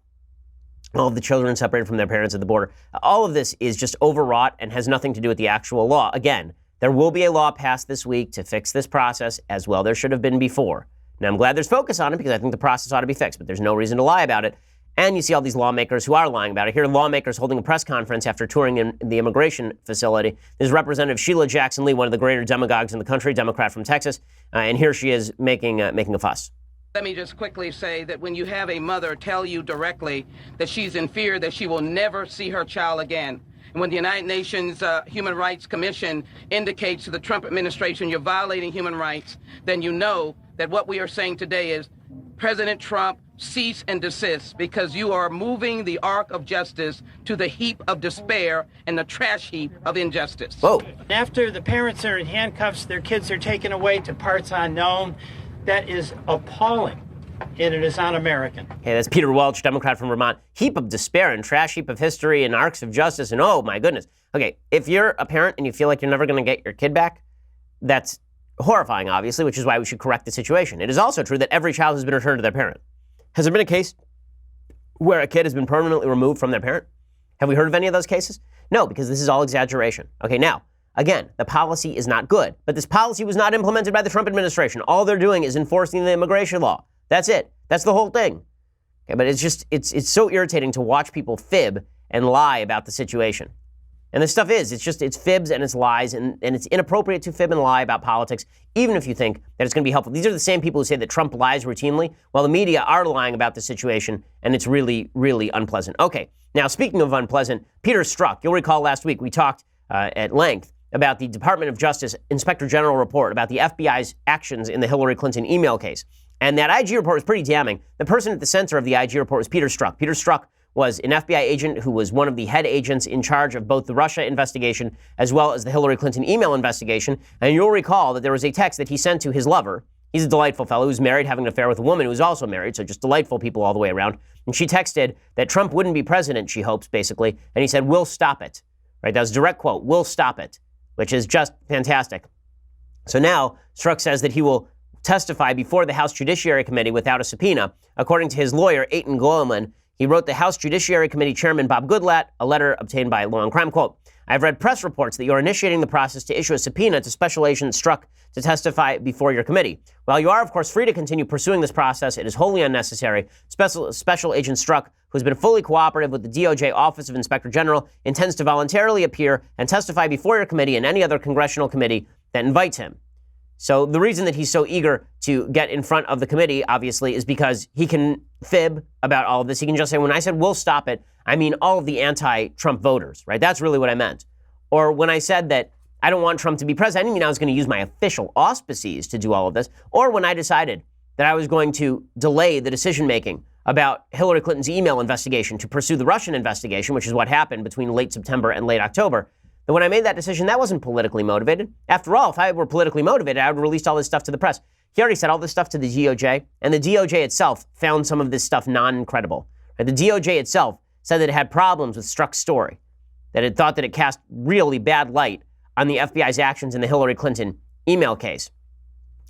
Speaker 1: all of the children separated from their parents at the border. All of this is just overwrought and has nothing to do with the actual law. Again, there will be a law passed this week to fix this process as well. There should have been before. Now, I'm glad there's focus on it because I think the process ought to be fixed, but there's no reason to lie about it. And you see all these lawmakers who are lying about it. Here, lawmakers holding a press conference after touring in the immigration facility. This is Representative Sheila Jackson Lee, one of the greater demagogues in the country, Democrat from Texas. And here she is making a fuss.
Speaker 5: Let me just quickly say that when you have a mother tell you directly that she's in fear that she will never see her child again, and when the United Nations Human Rights Commission indicates to the Trump administration you're violating human rights, then you know that what we are saying today is President Trump, cease and desist, because you are moving the arc of justice to the heap of despair and the trash heap of injustice.
Speaker 1: Whoa.
Speaker 6: After the parents are in handcuffs, their kids are taken away to parts unknown. That is appalling, and it is un-American.
Speaker 1: Okay, that's Peter Welch, Democrat from Vermont. Heap of despair and trash heap of history and arcs of justice, and oh my goodness. Okay, if you're a parent and you feel like you're never going to get your kid back, that's horrifying, obviously, which is why we should correct the situation. It is also true that every child has been returned to their parent. Has there been a case where a kid has been permanently removed from their parent? Have we heard of any of those cases? No, because this is all exaggeration. Okay, now, again, the policy is not good, but this policy was not implemented by the Trump administration. All they're doing is enforcing the immigration law. That's it. That's the whole thing. Okay, but it's so irritating to watch people fib and lie about the situation. And the stuff is, it's fibs and it's lies, and it's inappropriate to fib and lie about politics, even if you think that it's going to be helpful. These are the same people who say that Trump lies routinely, while the media are lying about the situation, and it's really, really unpleasant. Okay, now speaking of unpleasant, Peter Strzok, you'll recall last week we talked at length about the Department of Justice Inspector General report about the FBI's actions in the Hillary Clinton email case. And that IG report was pretty damning. The person at the center of the IG report was Peter Strzok. Peter Strzok was an FBI agent who was one of the head agents in charge of both the Russia investigation as well as the Hillary Clinton email investigation. And you'll recall that there was a text that he sent to his lover. He's a delightful fellow who's married, having an affair with a woman who's also married, so just delightful people all the way around. And she texted that Trump wouldn't be president, she hopes, basically. And he said, we'll stop it. Right? That was a direct quote, we'll stop it, which is just fantastic. So now Strzok says that he will testify before the House Judiciary Committee without a subpoena. According to his lawyer, Eitan Goelman, he wrote the House Judiciary Committee Chairman Bob Goodlatte a letter obtained by Law and Crime. Quote, I've read press reports that you're initiating the process to issue a subpoena to Special Agent Strzok to testify before your committee. While you are, of course, free to continue pursuing this process, it is wholly unnecessary. Special Agent Strzok, who has been fully cooperative with the DOJ Office of Inspector General, intends to voluntarily appear and testify before your committee and any other congressional committee that invites him. So the reason that he's so eager to get in front of the committee, obviously, is because he can fib about all of this. He can just say, when I said we'll stop it, I mean all of the anti-Trump voters, right? That's really what I meant. Or when I said that I don't want Trump to be president, I didn't mean I was going to use my official auspices to do all of this. Or when I decided that I was going to delay the decision-making about Hillary Clinton's email investigation to pursue the Russian investigation, which is what happened between late September and late October, that when I made that decision, that wasn't politically motivated. After all, if I were politically motivated, I would release all this stuff to the press. He already said all this stuff to the DOJ, and the DOJ itself found some of this stuff non-credible. The DOJ itself said that it had problems with Strzok's story, that it thought that it cast really bad light on the FBI's actions in the Hillary Clinton email case.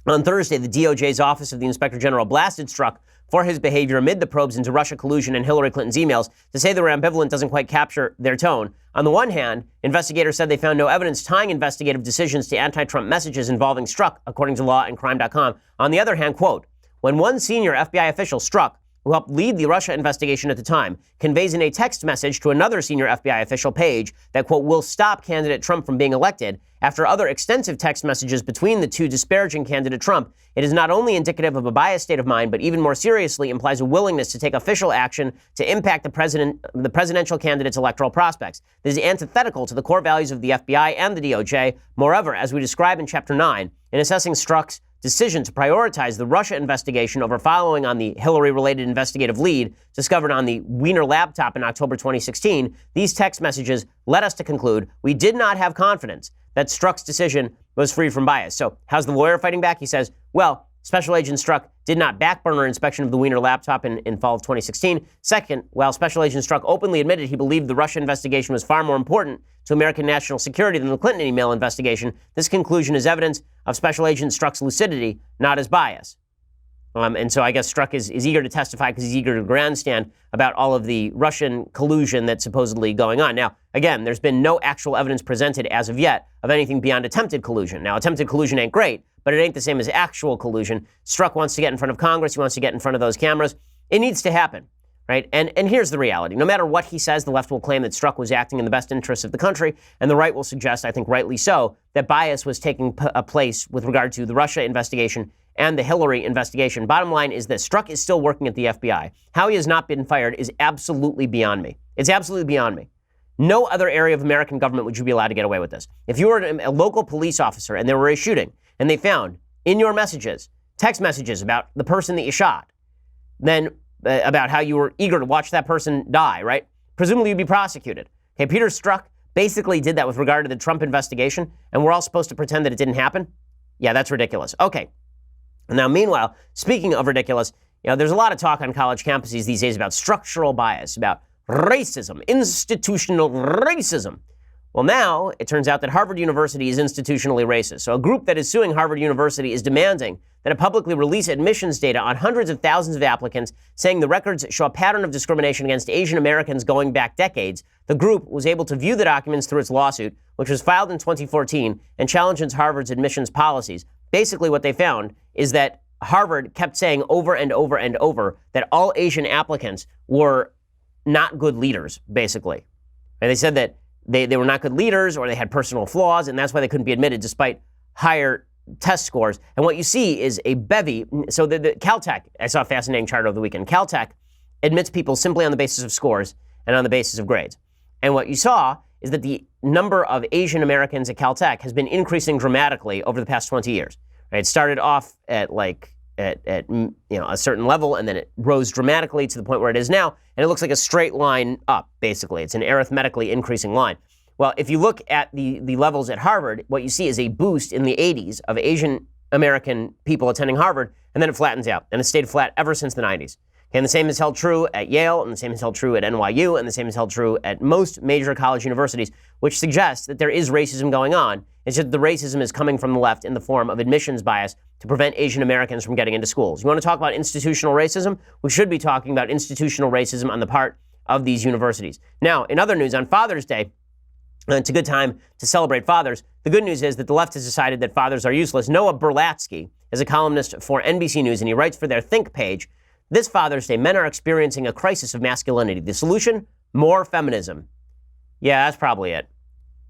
Speaker 1: On Thursday, the DOJ's Office of the Inspector General blasted Strzok for his behavior amid the probes into Russia collusion and Hillary Clinton's emails. To say they were ambivalent doesn't quite capture their tone. On the one hand, investigators said they found no evidence tying investigative decisions to anti-Trump messages involving Strzok, according to lawandcrime.com. On the other hand, quote, when one senior FBI official, Strzok, who helped lead the Russia investigation at the time, conveys in a text message to another senior FBI official, Page, that, quote, will stop candidate Trump from being elected. After other extensive text messages between the two disparaging candidate Trump, it is not only indicative of a biased state of mind, but even more seriously implies a willingness to take official action to impact the presidential candidate's electoral prospects. This is antithetical to the core values of the FBI and the DOJ. Moreover, as we describe in Chapter 9, in assessing Strzok's decision to prioritize the Russia investigation over following on the Hillary-related investigative lead discovered on the Wiener laptop in October 2016, these text messages led us to conclude we did not have confidence that Strzok's decision was free from bias. So how's the lawyer fighting back? He says, well, Special Agent Strzok did not backburner inspection of the Wiener laptop in fall of 2016. Second, while Special Agent Strzok openly admitted he believed the Russia investigation was far more important to American national security than the Clinton email investigation, this conclusion is evidence of Special Agent Strzok's lucidity, not his bias. And so I guess Strzok is eager to testify because he's eager to grandstand about all of the Russian collusion that's supposedly going on. Now, again, there's been no actual evidence presented as of yet of anything beyond attempted collusion. Now, attempted collusion ain't great, but it ain't the same as actual collusion. Strzok wants to get in front of Congress. He wants to get in front of those cameras. It needs to happen, right? And here's the reality. No matter what he says, the left will claim that Strzok was acting in the best interests of the country, and the right will suggest, I think rightly so, that bias was taking place with regard to the Russia investigation and the Hillary investigation. Bottom line is this. Strzok is still working at the FBI. How he has not been fired is absolutely beyond me. It's absolutely beyond me. No other area of American government would you be allowed to get away with this. If you were a local police officer and there were a shooting and they found in your messages, text messages about the person that you shot, then about how you were eager to watch that person die, right? Presumably you'd be prosecuted. Okay, Peter Strzok basically did that with regard to the Trump investigation, and we're all supposed to pretend that it didn't happen? Yeah, that's ridiculous. Okay. Now, meanwhile, speaking of ridiculous, there's a lot of talk on college campuses these days about structural bias, about racism, institutional racism. Well, now it turns out that Harvard University is institutionally racist. So a group that is suing Harvard University is demanding that it publicly release admissions data on hundreds of thousands of applicants, saying the records show a pattern of discrimination against Asian Americans going back decades. The group was able to view the documents through its lawsuit, which was filed in 2014, and challenges Harvard's admissions policies. Basically, what they found is that Harvard kept saying over and over and over that all Asian applicants were not good leaders, basically. And they said that they were not good leaders or they had personal flaws, and that's why they couldn't be admitted despite higher test scores. And what you see is a bevy. So the Caltech, I saw a fascinating chart over the weekend. Caltech admits people simply on the basis of scores and on the basis of grades. And what you saw is that the number of Asian Americans at Caltech has been increasing dramatically over the past 20 years. Right? It started off at a certain level, and then it rose dramatically to the point where it is now, and it looks like a straight line up, basically. It's an arithmetically increasing line. Well, if you look at the levels at Harvard, what you see is a boost in the 80s of Asian American people attending Harvard, and then it flattens out, and it's stayed flat ever since the 90s. And the same is held true at Yale, and the same is held true at NYU, and the same is held true at most major college universities, which suggests that there is racism going on. It's just the racism is coming from the left in the form of admissions bias to prevent Asian Americans from getting into schools. You want to talk about institutional racism? We should be talking about institutional racism on the part of these universities. Now, in other news, on Father's Day, It's a good time to celebrate fathers. The good news is that the left has decided that fathers are useless. Noah Berlatsky is a columnist for NBC News, and he writes for their Think page, this Father's Day, men are experiencing a crisis of masculinity. The solution? More feminism. Yeah, that's probably it.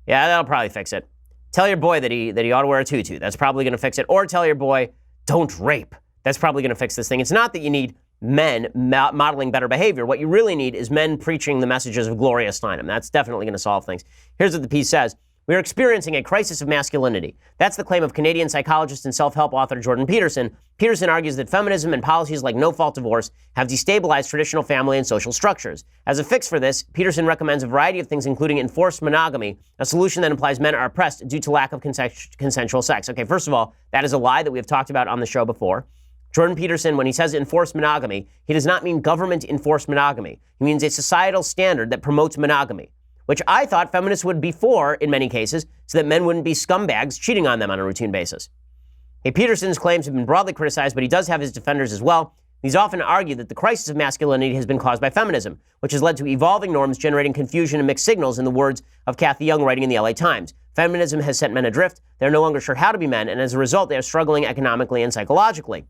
Speaker 1: Yeah, that'll probably fix it. Tell your boy that he ought to wear a tutu. That's probably going to fix it. Or tell your boy, don't rape. That's probably going to fix this thing. It's not that you need men modeling better behavior. What you really need is men preaching the messages of Gloria Steinem. That's definitely going to solve things. Here's what the piece says. We are experiencing a crisis of masculinity. That's the claim of Canadian psychologist and self-help author Jordan Peterson. Peterson argues that feminism and policies like no-fault divorce have destabilized traditional family and social structures. As a fix for this, Peterson recommends a variety of things, including enforced monogamy, a solution that implies men are oppressed due to lack of consensual sex. Okay, first of all, that is a lie that we have talked about on the show before. Jordan Peterson, when he says enforced monogamy, he does not mean government-enforced monogamy. He means a societal standard that promotes monogamy, which I thought feminists would be for in many cases, so that men wouldn't be scumbags cheating on them on a routine basis. Hey, Peterson's claims have been broadly criticized, but he does have his defenders as well. He's often argued that the crisis of masculinity has been caused by feminism, which has led to evolving norms generating confusion and mixed signals, in the words of Kathy Young writing in the LA Times. Feminism has sent men adrift. They're no longer sure how to be men, and as a result, they are struggling economically and psychologically.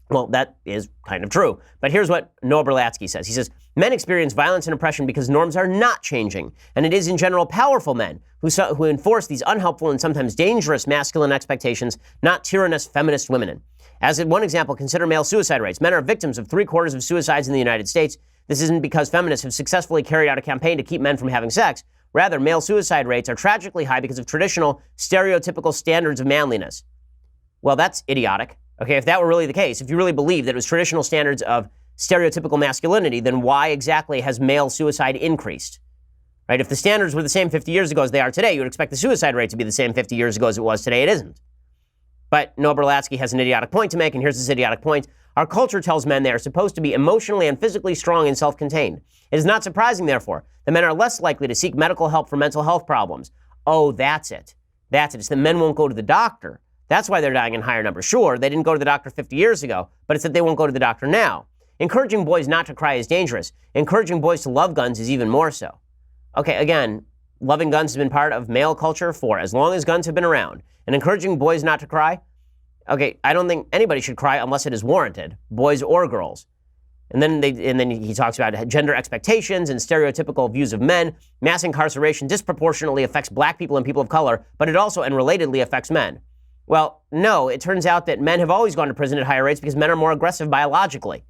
Speaker 1: Well, that is kind of true. But here's what Noah Berlatsky says. He says, men experience violence and oppression because norms are not changing. And it is in general powerful men who enforce these unhelpful and sometimes dangerous masculine expectations, not tyrannous feminist women. As one example, consider male suicide rates. Men are victims of 3/4 of suicides in the United States. This isn't because feminists have successfully carried out a campaign to keep men from having sex. Rather, male suicide rates are tragically high because of traditional, stereotypical standards of manliness. Well, that's idiotic. Okay, if that were really the case, if you really believe that it was traditional standards of stereotypical masculinity, then why exactly has male suicide increased? Right? If the standards were the same 50 years ago as they are today, you would expect the suicide rate to be the same 50 years ago as it was today. It isn't. But Noah Berlatsky has an idiotic point to make, and here's his idiotic point. Our culture tells men they are supposed to be emotionally and physically strong and self-contained. It is not surprising, therefore, that men are less likely to seek medical help for mental health problems. Oh, that's it. That's it. It's that men won't go to the doctor. That's why they're dying in higher numbers. Sure, they didn't go to the doctor 50 years ago, but it's that they won't go to the doctor now. Encouraging boys not to cry is dangerous. Encouraging boys to love guns is even more so. Okay, again, loving guns has been part of male culture for as long as guns have been around. And encouraging boys not to cry? Okay, I don't think anybody should cry unless it is warranted, boys or girls. And then he talks about gender expectations and stereotypical views of men. Mass incarceration disproportionately affects black people and people of color, but it also and relatedly affects men. Well, no, it turns out that men have always gone to prison at higher rates because men are more aggressive biologically.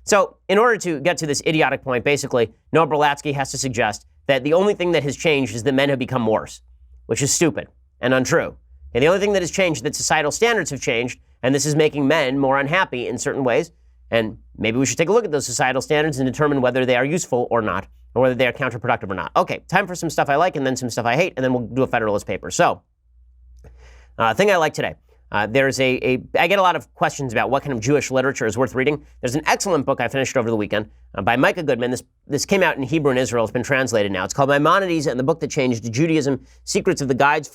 Speaker 1: So in order to get to this idiotic point, basically, Noah Berlatsky has to suggest that the only thing that has changed is that men have become worse, which is stupid and untrue. And the only thing that has changed is that societal standards have changed, and this is making men more unhappy in certain ways. And maybe we should take a look at those societal standards and determine whether they are useful or not, or whether they are counterproductive or not. Okay, time for some stuff I like and then some stuff I hate, and then we'll do a Federalist paper. So, thing I like today. I get a lot of questions about what kind of Jewish literature is worth reading. There's an excellent book I finished over the weekend by Micah Goodman. This came out in Hebrew in Israel. It's been translated now. It's called Maimonides and the Book That Changed Judaism, Secrets of the Guide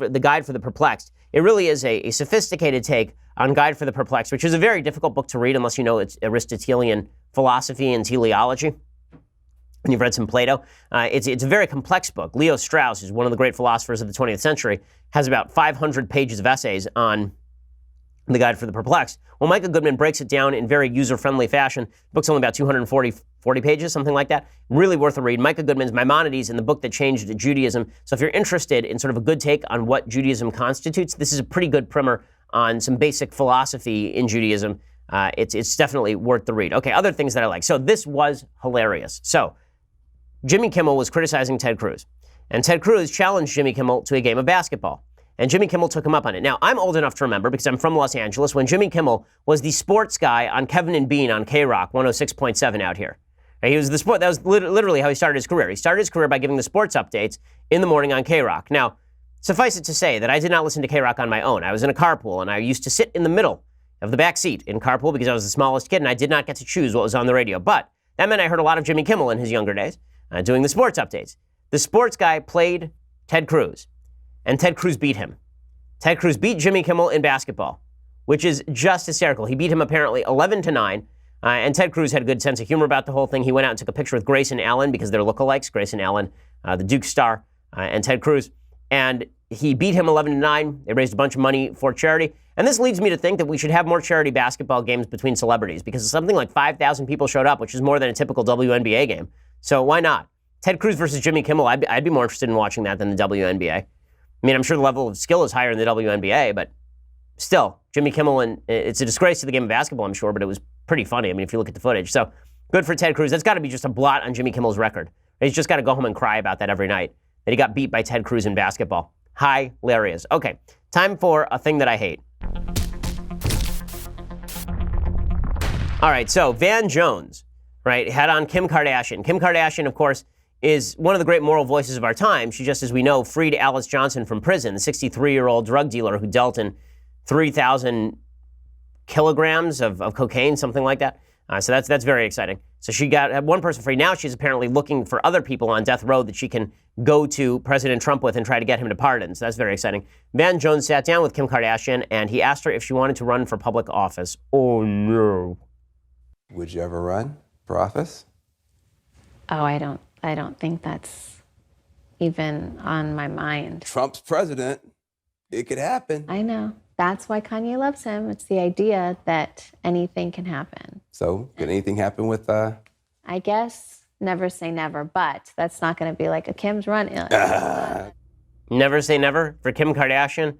Speaker 1: for the Perplexed. It really is a sophisticated take on Guide for the Perplexed, which is a very difficult book to read unless you know it's Aristotelian philosophy and teleology. And you've read some Plato. It's a very complex book. Leo Strauss, who's one of the great philosophers of the 20th century, has about 500 pages of essays on the Guide for the Perplexed. Well, Micah Goodman breaks it down in very user-friendly fashion. The book's only about 240 pages, something like that. Really worth a read. Micah Goodman's Maimonides and the Book That Changed Judaism. So if you're interested in sort of a good take on what Judaism constitutes, this is a pretty good primer on some basic philosophy in Judaism. It's definitely worth the read. Okay, other things that I like. So this was hilarious. So Jimmy Kimmel was criticizing Ted Cruz. And Ted Cruz challenged Jimmy Kimmel to a game of basketball. And Jimmy Kimmel took him up on it. Now, I'm old enough to remember, because I'm from Los Angeles, when Jimmy Kimmel was the sports guy on Kevin and Bean on K-Rock 106.7 out here. He was that was literally how he started his career. He started his career by giving the sports updates in the morning on K-Rock. Now, suffice it to say that I did not listen to K-Rock on my own. I was in a carpool, and I used to sit in the middle of the back seat in carpool because I was the smallest kid, and I did not get to choose what was on the radio. But that meant I heard a lot of Jimmy Kimmel in his younger days doing the sports updates. The sports guy played Ted Cruz, and Ted Cruz beat him. Ted Cruz beat Jimmy Kimmel in basketball, which is just hysterical. He beat him apparently 11-9, and Ted Cruz had a good sense of humor about the whole thing. He went out and took a picture with Grayson Allen because they're lookalikes, Grayson Allen, the Duke star, and Ted Cruz. and he beat him 11-9. They raised a bunch of money for charity. And this leads me to think that we should have more charity basketball games between celebrities because something like 5,000 people showed up, which is more than a typical WNBA game. So why not? Ted Cruz versus Jimmy Kimmel, I'd be more interested in watching that than the WNBA. I mean, I'm sure the level of skill is higher in the WNBA, but still, Jimmy Kimmel, and it's a disgrace to the game of basketball, I'm sure, but it was pretty funny. I mean, if you look at the footage. So good for Ted Cruz. That's got to be just a blot on Jimmy Kimmel's record. He's just got to go home and cry about that every night, that he got beat by Ted Cruz in basketball. Hilarious. Okay, time for a thing that I hate. All right, so Van Jones, right, had on Kim Kardashian. Kim Kardashian, of course, is one of the great moral voices of our time. She just, as we know, freed Alice Johnson from prison, the 63-year-old drug dealer who dealt in 3,000 kilograms of cocaine, something like that. So that's very exciting. So she got one person free. Now she's apparently looking for other people on death row that she can go to President Trump with and try to get him to pardon. So that's very exciting. Van Jones sat down with Kim Kardashian, and he asked her if she wanted to run for public office. Oh, no.
Speaker 7: Would you ever run for office?
Speaker 8: Oh, I don't think that's even on my mind.
Speaker 7: Trump's president. It could happen.
Speaker 8: I know. That's why Kanye loves him. It's the idea that anything can happen.
Speaker 7: So, could anything happen with,
Speaker 8: I guess never say never, but that's not going to be like a Kim's run.
Speaker 1: Never say never for Kim Kardashian.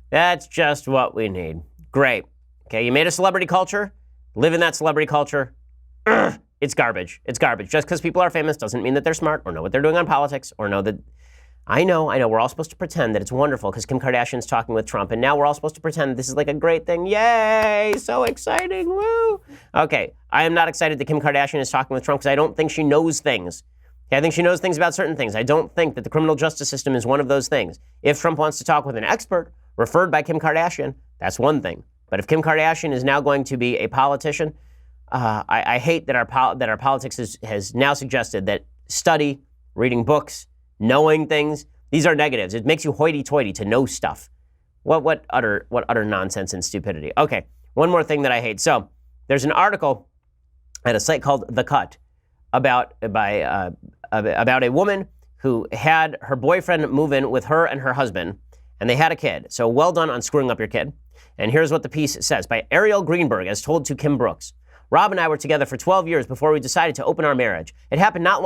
Speaker 1: That's just what we need. Great. Okay, you made a celebrity culture. Live in that celebrity culture. It's garbage. It's garbage. Just because people are famous doesn't mean that they're smart or know what they're doing on politics or know that... I know. We're all supposed to pretend that it's wonderful because Kim Kardashian's talking with Trump, and now we're all supposed to pretend this is like a great thing. Yay! So exciting! Woo! Okay, I am not excited that Kim Kardashian is talking with Trump because I don't think she knows things. Okay, I think she knows things about certain things. I don't think that the criminal justice system is one of those things. If Trump wants to talk with an expert referred by Kim Kardashian, that's one thing. But if Kim Kardashian is now going to be a politician, I hate that our politics has now suggested that study, reading books, knowing things, these are negatives. It makes you hoity-toity to know stuff. What utter nonsense and stupidity. Okay, one more thing that I hate. So there's an article at a site called The Cut about a woman who had her boyfriend move in with her and her husband, and they had a kid. So well done on screwing up your kid. And here's what the piece says by Ariel Greenberg, as told to Kim Brooks. Rob and I were together for 12 years before we decided to open our marriage. It happened not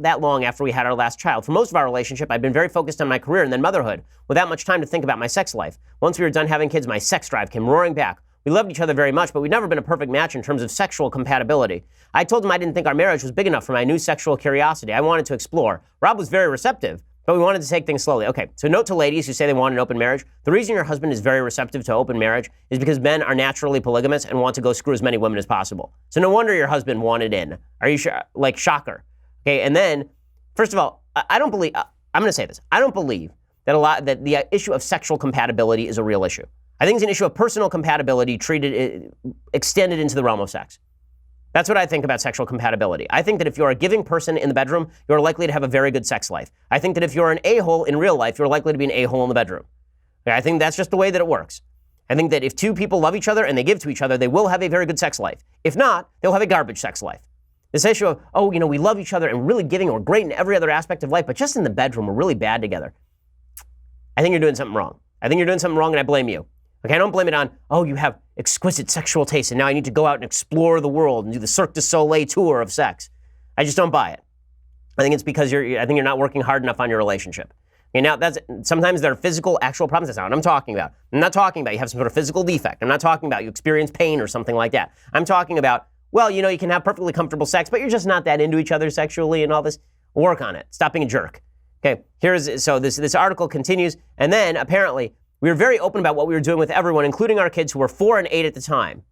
Speaker 1: that long after we had our last child. For most of our relationship, I'd been very focused on my career and then motherhood, without much time to think about my sex life. Once we were done having kids, my sex drive came roaring back. We loved each other very much, but we'd never been a perfect match in terms of sexual compatibility. I told him I didn't think our marriage was big enough for my new sexual curiosity. I wanted to explore. Rob was very receptive, but we wanted to take things slowly. Okay, so note to ladies who say they want an open marriage. The reason your husband is very receptive to open marriage is because men are naturally polygamous and want to go screw as many women as possible. So no wonder your husband wanted in. Are you sure? Like, shocker. Okay, and then, first of all, I don't believe, I'm going to say this. I don't believe that the issue of sexual compatibility is a real issue. I think it's an issue of personal compatibility extended into the realm of sex. That's what I think about sexual compatibility. I think that if you're a giving person in the bedroom, you're likely to have a very good sex life. I think that if you're an a-hole in real life, you're likely to be an a-hole in the bedroom. Okay, I think that's just the way that it works. I think that if two people love each other and they give to each other, they will have a very good sex life. If not, they'll have a garbage sex life. This issue of, we love each other and really giving, we're great in every other aspect of life, but just in the bedroom, we're really bad together. I think you're doing something wrong. I think you're doing something wrong, and I blame you. Okay, I don't blame it on, you have exquisite sexual taste, and now I need to go out and explore the world and do the Cirque du Soleil tour of sex. I just don't buy it. I think it's because you're not working hard enough on your relationship. Okay, now sometimes there are physical, actual problems. That's not what I'm talking about. I'm not talking about you have some sort of physical defect. I'm not talking about you experience pain or something like that. I'm talking about, you can have perfectly comfortable sex, but you're just not that into each other sexually and all this. Work on it. Stop being a jerk. Okay, this article continues, and then apparently we were very open about what we were doing with everyone, including our kids who were 4 and 8 at the time,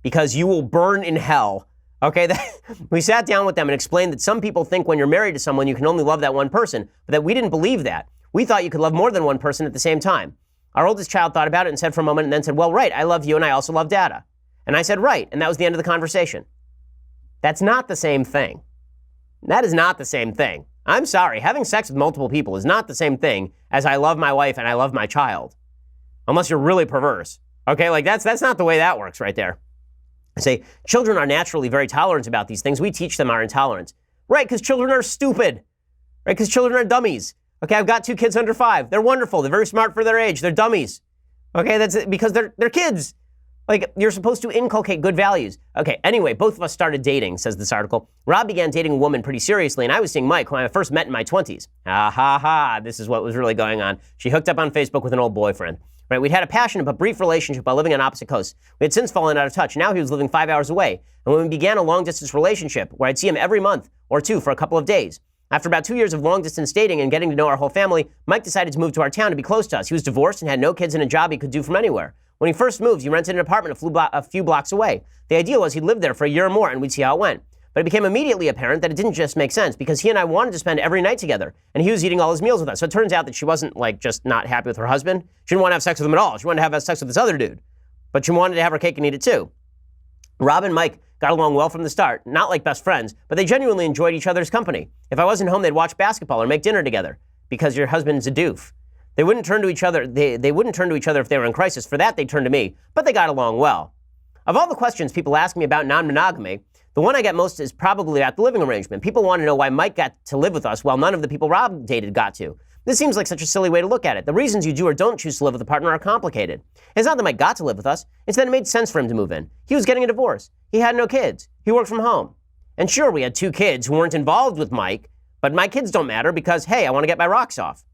Speaker 1: because you will burn in hell. Okay, we sat down with them and explained that some people think when you're married to someone, you can only love that one person, but that we didn't believe that. We thought you could love more than one person at the same time. Our oldest child thought about it and said for a moment and then said, well, right, I love you and I also love Dada. And I said, right, and that was the end of the conversation. That's not the same thing. That is not the same thing. I'm sorry, having sex with multiple people is not the same thing as I love my wife and I love my child. Unless you're really perverse. Okay, that's not the way that works right there. I say, children are naturally very tolerant about these things. We teach them our intolerance. Right, because children are stupid. Right, because children are dummies. Okay, I've got 2 kids under 5. They're wonderful. They're very smart for their age. They're dummies. Okay, that's because they're kids. Like, you're supposed to inculcate good values. Okay, anyway, both of us started dating, says this article. Rob began dating a woman pretty seriously, and I was seeing Mike, whom I first met in my 20s. This is what was really going on. She hooked up on Facebook with an old boyfriend. Right, we'd had a passionate but brief relationship while living on opposite coasts. We had since fallen out of touch. Now he was living 5 hours away. And when we began a long-distance relationship, where I'd see him every month or 2 for a couple of days. After about 2 years of long-distance dating and getting to know our whole family, Mike decided to move to our town to be close to us. He was divorced and had no kids and a job he could do from anywhere. When he first moved, he rented an apartment a few blocks away. The idea was he'd live there for a year or more and we'd see how it went. But it became immediately apparent that it didn't just make sense because he and I wanted to spend every night together and he was eating all his meals with us. So it turns out that she wasn't like just not happy with her husband. She didn't want to have sex with him at all. She wanted to have sex with this other dude. But she wanted to have her cake and eat it too. Rob and Mike got along well from the start, not like best friends, but they genuinely enjoyed each other's company. If I wasn't home, they'd watch basketball or make dinner together because your husband's a doof. They wouldn't turn to each other. They wouldn't turn to each other if they were in crisis. For that, they'd turn to me, but they got along well. Of all the questions people ask me about non-monogamy, the one I get most is probably about the living arrangement. People want to know why Mike got to live with us while none of the people Rob dated got to. This seems like such a silly way to look at it. The reasons you do or don't choose to live with a partner are complicated. It's not that Mike got to live with us. It's that it made sense for him to move in. He was getting a divorce. He had no kids. He worked from home. And sure, we had 2 kids who weren't involved with Mike, but my kids don't matter because, hey, I want to get my rocks off.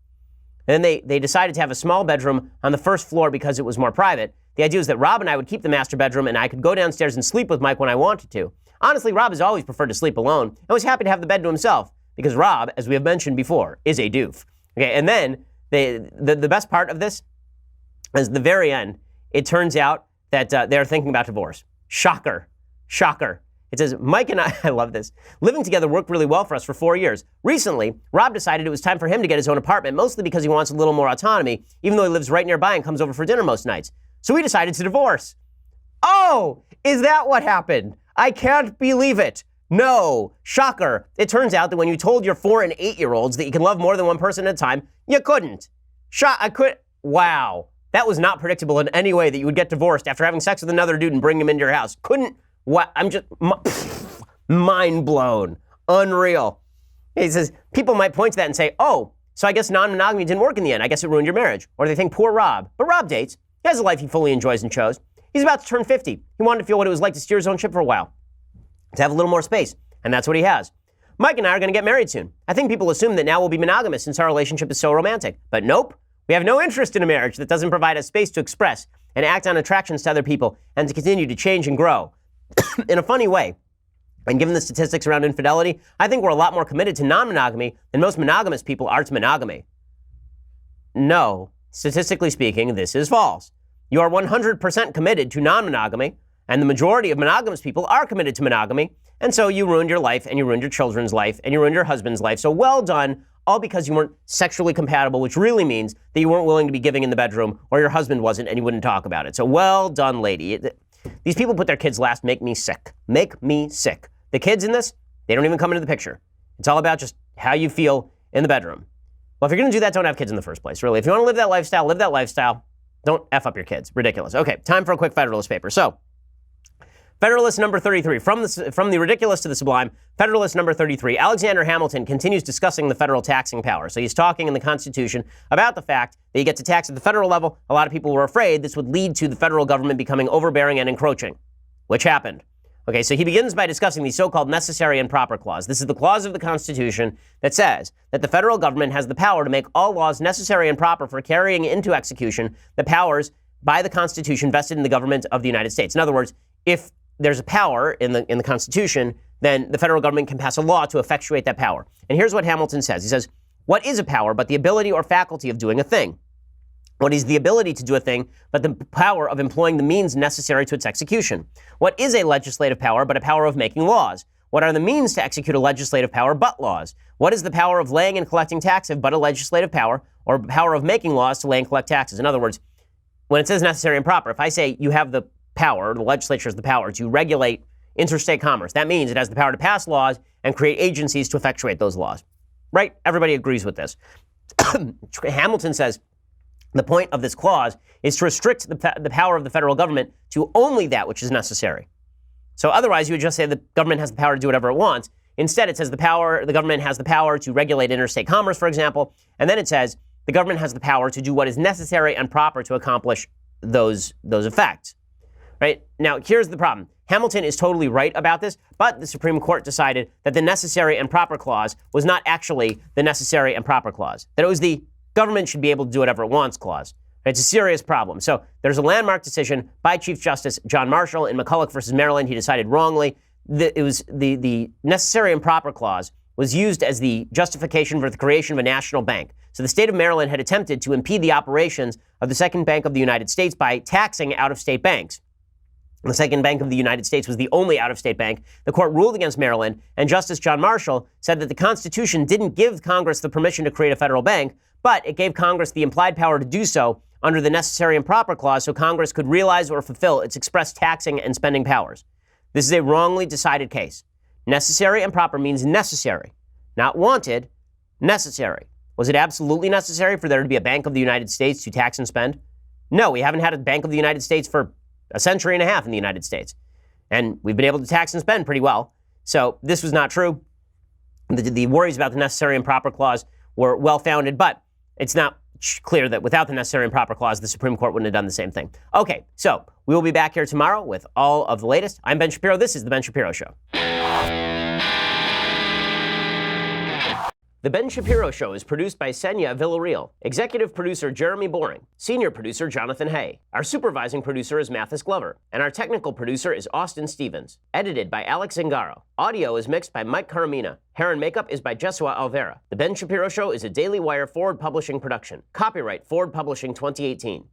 Speaker 1: And then they decided to have a small bedroom on the first floor because it was more private. The idea was that Rob and I would keep the master bedroom and I could go downstairs and sleep with Mike when I wanted to. Honestly, Rob has always preferred to sleep alone and was happy to have the bed to himself because Rob, as we have mentioned before, is a doof. Okay, and then the best part of this is the very end. It turns out that they're thinking about divorce. Shocker. Shocker. It says, Mike and I love this, living together worked really well for us for 4 years. Recently, Rob decided it was time for him to get his own apartment, mostly because he wants a little more autonomy, even though he lives right nearby and comes over for dinner most nights. So we decided to divorce. Oh, is that what happened? I can't believe it. No. Shocker. It turns out that when you told your 4 and 8-year-olds that you can love more than one person at a time, you couldn't. Wow. That was not predictable in any way that you would get divorced after having sex with another dude and bring him into your house. Couldn't. What? I'm just mind blown. Unreal. He says, people might point to that and say, oh, so I guess non-monogamy didn't work in the end. I guess it ruined your marriage. Or they think, poor Rob. But Rob dates. He has a life he fully enjoys and chose. He's about to turn 50. He wanted to feel what it was like to steer his own ship for a while, to have a little more space. And that's what he has. Mike and I are going to get married soon. I think people assume that now we'll be monogamous since our relationship is so romantic. But nope. We have no interest in a marriage that doesn't provide us space to express and act on attractions to other people and to continue to change and grow. In a funny way, and given the statistics around infidelity, I think we're a lot more committed to non-monogamy than most monogamous people are to monogamy. No, statistically speaking, this is false. You are 100% committed to non-monogamy, and the majority of monogamous people are committed to monogamy, and so you ruined your life, and you ruined your children's life, and you ruined your husband's life. So well done, all because you weren't sexually compatible, which really means that you weren't willing to be giving in the bedroom, or your husband wasn't, and you wouldn't talk about it. So well done, lady. These people put their kids last make me sick. Make me sick. The kids in this, they don't even come into the picture. It's all about just how you feel in the bedroom. Well, if you're going to do that, don't have kids in the first place, really. If you want to live that lifestyle, live that lifestyle. Don't F up your kids. Ridiculous. Okay, time for a quick Federalist paper. So, Federalist number 33, from the ridiculous to the sublime, Federalist number 33, Alexander Hamilton continues discussing the federal taxing power. So he's talking in the Constitution about the fact that you get to tax at the federal level. A lot of people were afraid this would lead to the federal government becoming overbearing and encroaching, which happened. Okay, so he begins by discussing the so-called necessary and proper clause. This is the clause of the Constitution that says that the federal government has the power to make all laws necessary and proper for carrying into execution the powers by the Constitution vested in the government of the United States. In other words, if there's a power in the Constitution, then the federal government can pass a law to effectuate that power. And here's what Hamilton says. He says, what is a power but the ability or faculty of doing a thing? What is the ability to do a thing but the power of employing the means necessary to its execution? What is a legislative power but a power of making laws? What are the means to execute a legislative power but laws? What is the power of laying and collecting taxes but a legislative power or power of making laws to lay and collect taxes? In other words, when it says necessary and proper, if I say you have the power, the legislature has the power to regulate interstate commerce, that means it has the power to pass laws and create agencies to effectuate those laws. Right? Everybody agrees with this. Hamilton says the point of this clause is to restrict the power of the federal government to only that which is necessary. So otherwise, you would just say the government has the power to do whatever it wants. Instead, it says the government has the power to regulate interstate commerce, for example. And then it says the government has the power to do what is necessary and proper to accomplish those effects. Right? Now, here's the problem. Hamilton is totally right about this, but the Supreme Court decided that the necessary and proper clause was not actually the necessary and proper clause, that it was the government should be able to do whatever it wants clause. It's a serious problem. So there's a landmark decision by Chief Justice John Marshall in McCulloch versus Maryland. He decided wrongly that it was the necessary and proper clause was used as the justification for the creation of a national bank. So the state of Maryland had attempted to impede the operations of the Second Bank of the United States by taxing out-of-state banks. The Second Bank of the United States was the only out-of-state bank. The court ruled against Maryland, and Justice John Marshall said that the Constitution didn't give Congress the permission to create a federal bank, but it gave Congress the implied power to do so under the necessary and proper clause so Congress could realize or fulfill its express taxing and spending powers. This is a wrongly decided case. Necessary and proper means necessary, not wanted, necessary. Was it absolutely necessary for there to be a Bank of the United States to tax and spend? No, we haven't had a Bank of the United States for a century and a half in the United States. And we've been able to tax and spend pretty well. So this was not true. The worries about the necessary and proper clause were well-founded, but it's not clear that without the necessary and proper clause, the Supreme Court wouldn't have done the same thing. Okay, so we will be back here tomorrow with all of the latest. I'm Ben Shapiro. This is The Ben Shapiro Show. The Ben Shapiro Show is produced by Senya Villarreal, executive producer Jeremy Boring, senior producer Jonathan Hay. Our supervising producer is Mathis Glover, and our technical producer is Austin Stevens. Edited by Alex Zingaro. Audio is mixed by Mike Caramina. Hair and makeup is by Jesua Alvera. The Ben Shapiro Show is a Daily Wire Forward Publishing production. Copyright Forward Publishing 2018.